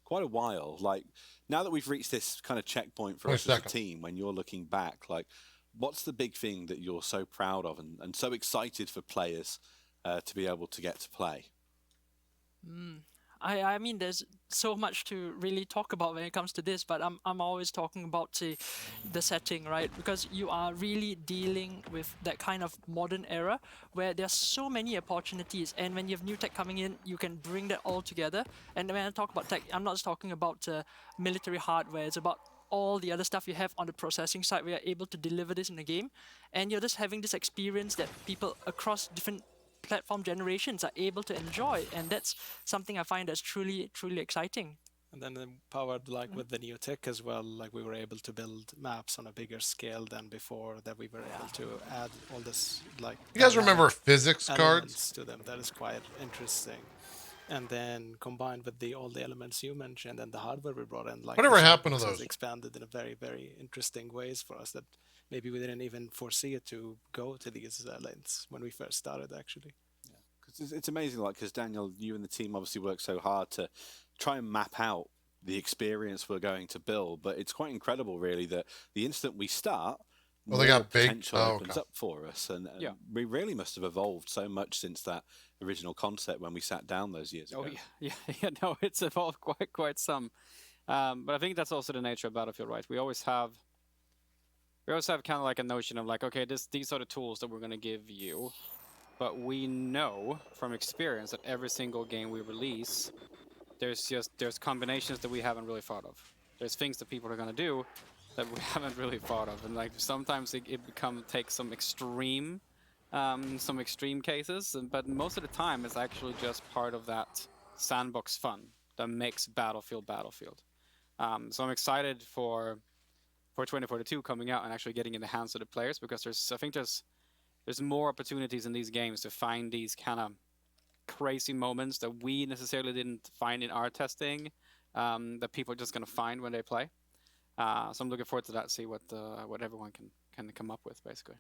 quite a while. Like, now that we've reached this kind of checkpoint for us as a team, when you're looking back, like, what's the big thing that you're so proud of and so excited for players to be able to get to play? I mean, there's so much to really talk about when it comes to this, but I'm always talking about the setting, right? Because you are really dealing with that kind of modern era where there's so many opportunities, and when you have new tech coming in, you can bring that all together. And when I talk about tech, I'm not just talking about military hardware. It's about all the other stuff you have on the processing side. We are able to deliver this in the game, and you're just having this experience that people across different platform generations are able to enjoy, and that's something I find that's truly exciting. And then empowered with the new tech as well, like we were able to build maps on a bigger scale than before, that we were able to add all this you guys remember physics cards to them. That is quite interesting. And then combined with all the elements you mentioned and the hardware we brought in, like Whatever the happened to sandbox has those? expanded in a very, very interesting ways for us that maybe we didn't even foresee it to go to these lengths when we first started, actually. Because it's amazing, like, because Daniel, you and the team obviously worked so hard to try and map out the experience we're going to build. But it's quite incredible, really, that the instant we start, Well, they more got big. potential Oh, opens okay. up for us, and Yeah. we really must have evolved so much since that original concept when we sat down those years ago. Oh yeah. No, it's evolved quite some. But I think that's also the nature of Battlefield, right? We always have kind of like a notion of like, okay, these are the tools that we're going to give you, but we know from experience that every single game we release, there's combinations that we haven't really thought of. There's things that people are going to do that we haven't really thought of, and like sometimes it takes some extreme cases, but most of the time it's actually just part of that sandbox fun that makes Battlefield. So I'm excited for 2042 coming out and actually getting in the hands of the players, because I think there's more opportunities in these games to find these kind of crazy moments that we necessarily didn't find in our testing, that people are just going to find when they play. So I'm looking forward to that, see what everyone can come up with, basically.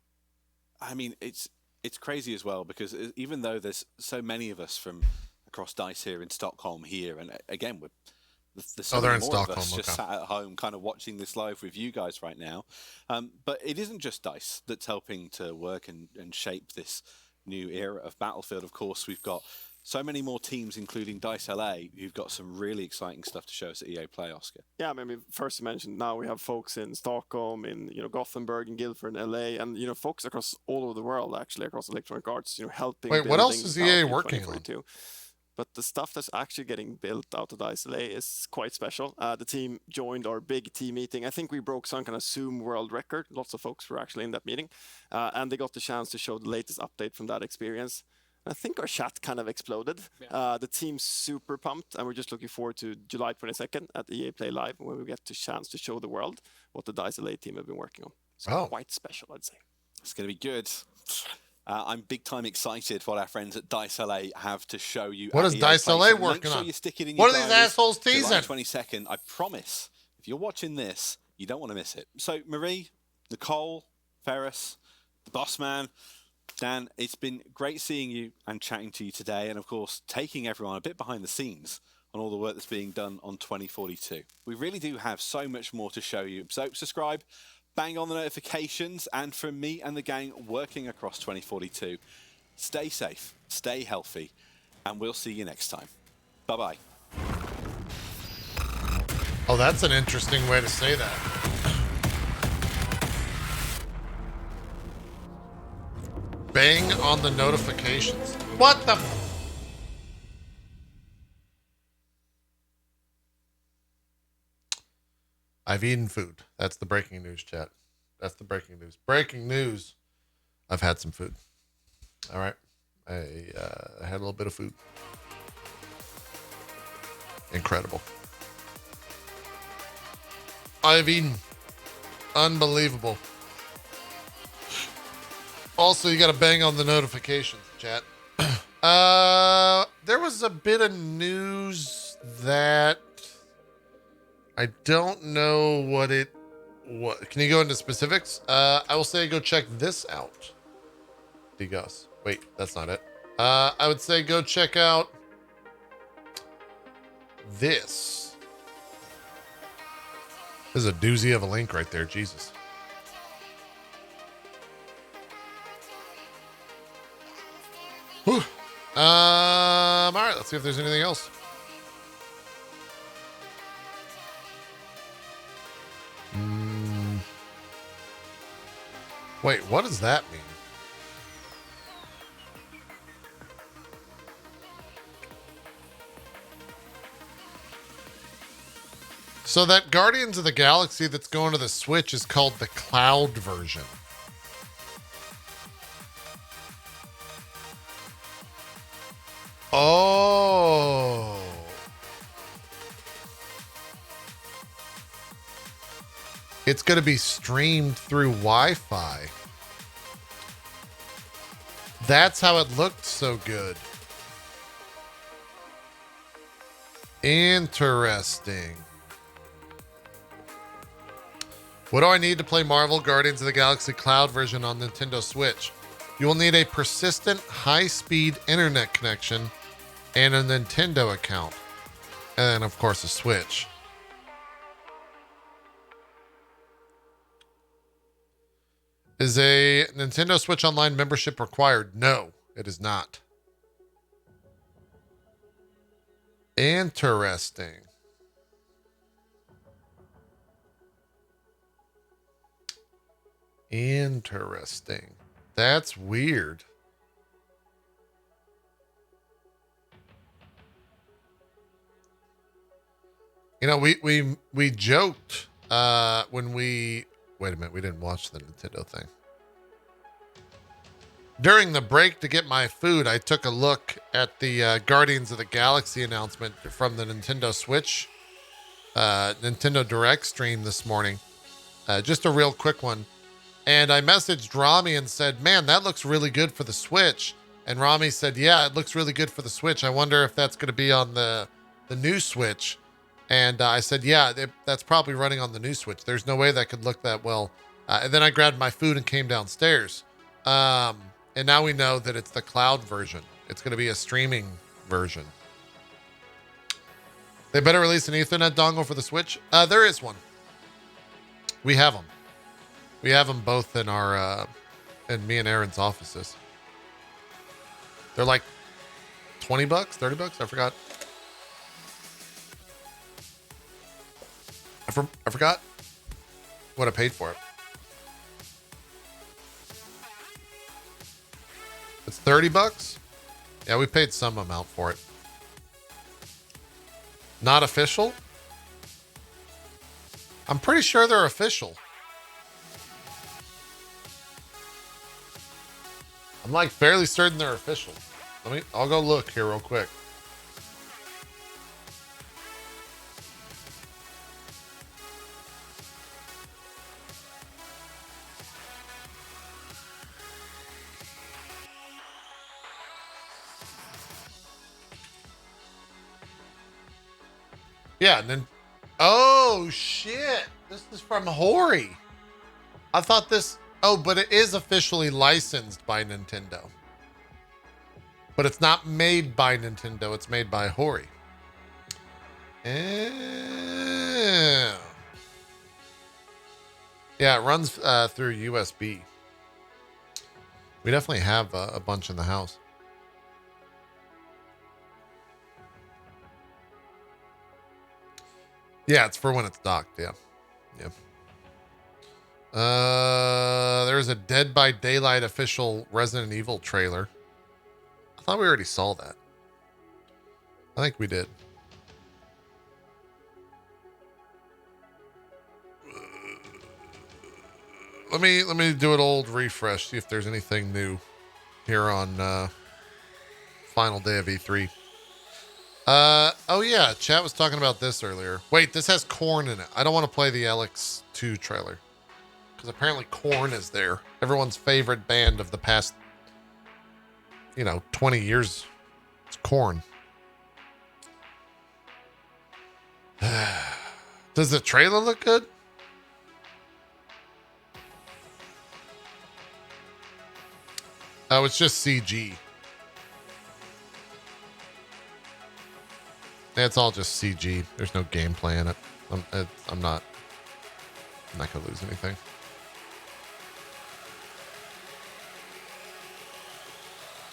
I mean, it's crazy as well, because even though there's so many of us from across DICE here in Stockholm here, and again, there's so they're many in more of Stockholm, us just okay. sat at home kind of watching this live with you guys right now. But it isn't just DICE that's helping to work and shape this new era of Battlefield. Of course, we've got so many more teams, including DICE LA, who've got some really exciting stuff to show us at EA Play, Oscar. Yeah, I mean, first you mentioned now we have folks in Stockholm, in Gothenburg, in Guildford, in LA, and folks across all over the world, actually across Electronic Arts, helping. Wait, what else building is EA Battlefield working on? 2042. But the stuff that's actually getting built out of DICE LA is quite special. The team joined our big team meeting. I think we broke some kind of Zoom world record. Lots of folks were actually in that meeting, and they got the chance to show the latest update from that experience. I think our chat kind of exploded. Yeah. The team's super pumped, and we're just looking forward to July 22nd at EA Play Live, when we get the chance to show the world what the DICE LA team have been working on. So quite special, I'd say. It's going to be good. I'm big time excited what our friends at DICE LA have to show you. What is EA DICE Play, LA so working make sure on? you stick it in What your are these diaries. assholes July teasing? 22nd, I promise. If you're watching this, you don't want to miss it. So, Marie, Nicole, Ferris, the boss man, Dan, it's been great seeing you and chatting to you today, and of course, taking everyone a bit behind the scenes on all the work that's being done on 2042. We really do have so much more to show you. So subscribe, bang on the notifications, and from me and the gang working across 2042, stay safe, stay healthy, and we'll see you next time. Bye-bye. Oh, that's an interesting way to say that. Bang on the notifications. What the? I've eaten food. That's the breaking news, chat. That's the breaking news. Breaking news. I've had some food. All right. I had a little bit of food. Incredible. I've eaten. Unbelievable. Also, you got to bang on the notifications, chat. There was a bit of news that I don't know what. Can you go into specifics? I will say go check this out. Digos. Wait, that's not it. I would say go check out this. This is a doozy of a link right there. Jesus. Whew. All right, let's see if there's anything else. Wait, what does that mean? So that Guardians of the Galaxy that's going to the Switch is called the cloud version. Oh. It's going to be streamed through Wi-Fi. That's how it looked so good. Interesting. What do I need to play Marvel Guardians of the Galaxy Cloud version on Nintendo Switch? You will need a persistent high-speed internet connection and a Nintendo account. And then, of course, a Switch. Is a Nintendo Switch Online membership required? No, it is not. Interesting. Interesting. That's weird. You know, we joked when we wait a minute, we didn't watch the Nintendo thing. During the break to get my food, I took a look at the Guardians of the Galaxy announcement from the Nintendo Switch Nintendo Direct stream this morning. Just a real quick one. And I messaged Rami and said, man, that looks really good for the Switch. And Rami said, yeah, it looks really good for the Switch. I wonder if that's going to be on the new Switch. And I said, yeah, that's probably running on the new Switch. There's no way that could look that well. And then I grabbed my food and came downstairs. And now we know that it's the cloud version. It's going to be a streaming version. They better release an Ethernet dongle for the Switch. There is one. We have them. We have them both in our, in me and Aaron's offices. They're like $20, $30. I forgot. I forgot what I paid for it. It's $30. Yeah, we paid some amount for it. Not official? I'm pretty sure they're official. I'm like fairly certain they're official. I'll go look here real quick. Yeah, and then, oh shit, this is from Hori. I thought this, oh, but it is officially licensed by Nintendo. But it's not made by Nintendo, it's made by Hori. Yeah, it runs through USB. We definitely have a bunch in the house. Yeah, it's for when it's docked. Yeah. There's a Dead by Daylight official Resident Evil trailer. I thought we already saw that. I think we did. Let me do an old refresh, see if there's anything new here on final day of E3. Oh yeah, chat was talking about this earlier. Wait, this has Korn in it. I don't want to play the LX2 trailer because apparently Korn is there. Everyone's favorite band of the past, 20 years. It's Korn. Does the trailer look good? Oh, it's just CG. It's all just CG. There's no gameplay in it. I'm not gonna lose anything.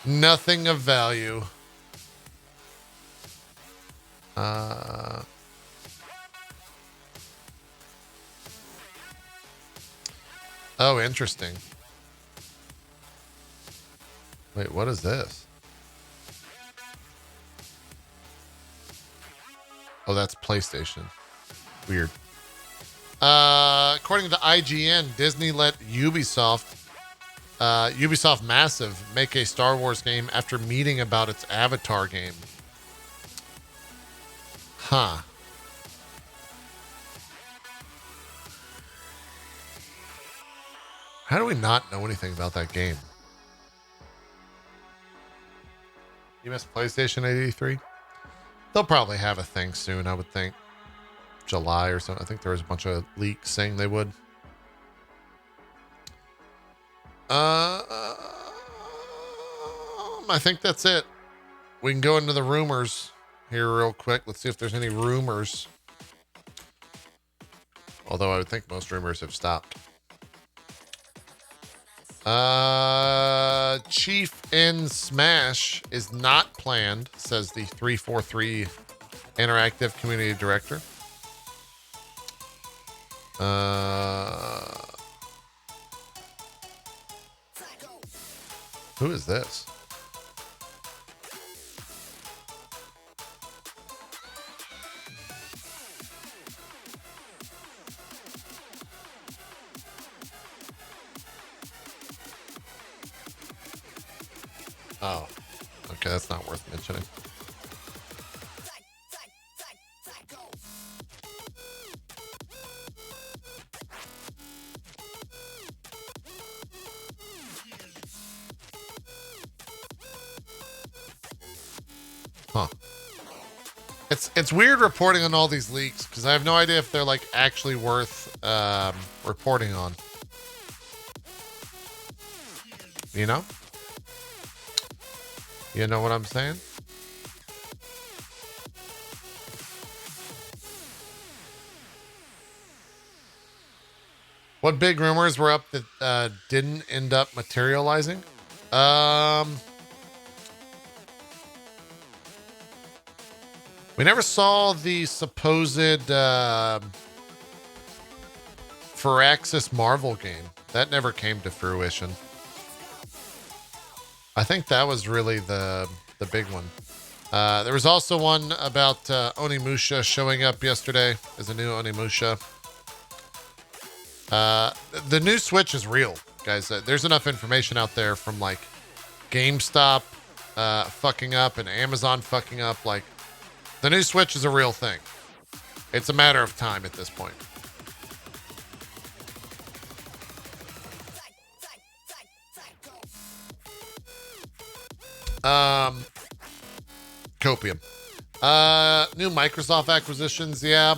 Nothing of value. Oh, interesting. Wait, what is this? Oh, that's PlayStation. Weird. According to IGN, Disney let Ubisoft Massive make a Star Wars game after meeting about its Avatar game. Huh. How do we not know anything about that game? You missed PlayStation 83? They'll probably have a thing soon, I would think. July or something. I think there was a bunch of leaks saying they would. I think that's it. We can go into the rumors here real quick. Let's see if there's any rumors. Although I would think most rumors have stopped. Chief in Smash is not planned, says the 343 Interactive Community Director. Who is this? Oh, okay, that's not worth mentioning. Huh. It's weird reporting on all these leaks because I have no idea if they're like actually worth reporting on. You know? You know what I'm saying? What big rumors were up that didn't end up materializing? We never saw the supposed Firaxis Marvel game. That never came to fruition. I think that was really the big one. There was also one about Onimusha showing up yesterday as a new Onimusha. The new Switch is real, guys. There's enough information out there from like GameStop fucking up and Amazon fucking up. Like the new Switch is a real thing. It's a matter of time at this point. Copium. New Microsoft acquisitions. Yeah.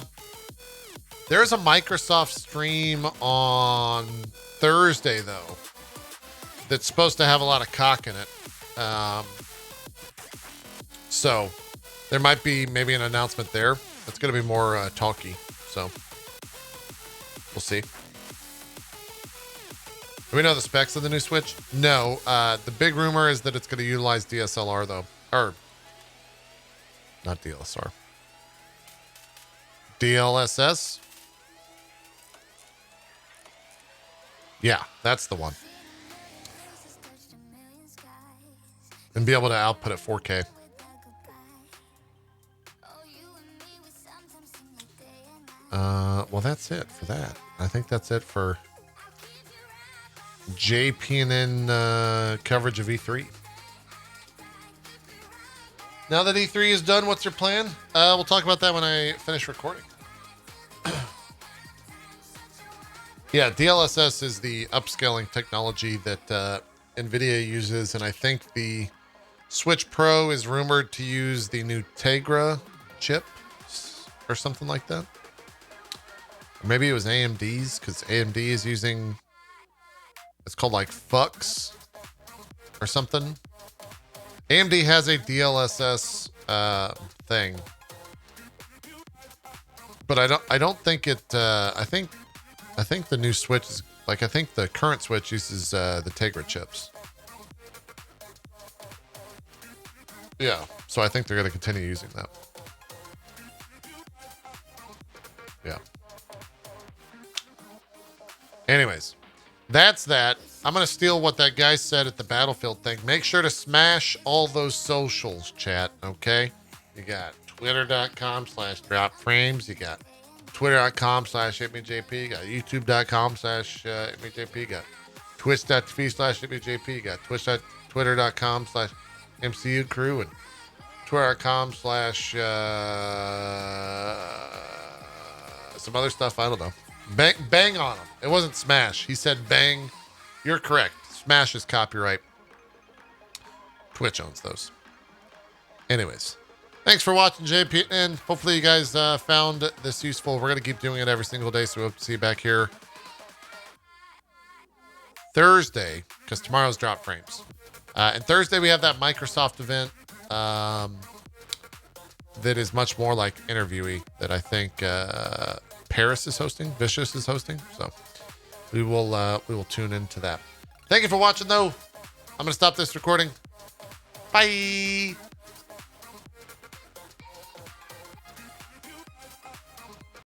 There's a Microsoft stream on Thursday, though, that's supposed to have a lot of cock in it. So there might be maybe an announcement there. It's going to be more talky. So we'll see. Do we know the specs of the new Switch? No. The big rumor is that it's going to utilize DSLR, though. Or, not DSLR. DLSS? Yeah, that's the one. And be able to output at 4K. Well, that's it for that. I think that's it for JPNN coverage of E3. Now that E3 is done, what's your plan? We'll talk about that when I finish recording. Yeah, DLSS is the upscaling technology that NVIDIA uses, and I think the Switch Pro is rumored to use the new Tegra chip or something like that. Or maybe it was AMD's, because AMD is using, it's called like FUX or something. AMD has a DLSS thing, but I don't think it. I think the new Switch is like, I think the current Switch uses the Tegra chips. Yeah, so I think they're going to continue using that. Yeah. Anyways, that's that. I'm going to steal what that guy said at the Battlefield thing. Make sure to smash all those socials, chat, okay? You got twitter.com/dropframes. You got twitter.com/itmeJP. You got youtube.com/itmeJP. You got twitch.tv/itmeJP. You got twitter.com/MCU crew and twitter.com/ some other stuff. I don't know. Bang on him. It wasn't smash. He said bang. You're correct. Smash is copyright. Twitch owns those. Anyways, Thanks for watching, JPNN. Hopefully you guys found this useful. We're going to keep doing it every single day, so we hope to see you back here Thursday, because tomorrow's Drop Frames. And Thursday we have that Microsoft event that is much more like interviewee that I think Paris is hosting, Vicious is hosting. So we will tune into that. Thank you for watching, though. I'm going to stop this recording. Bye.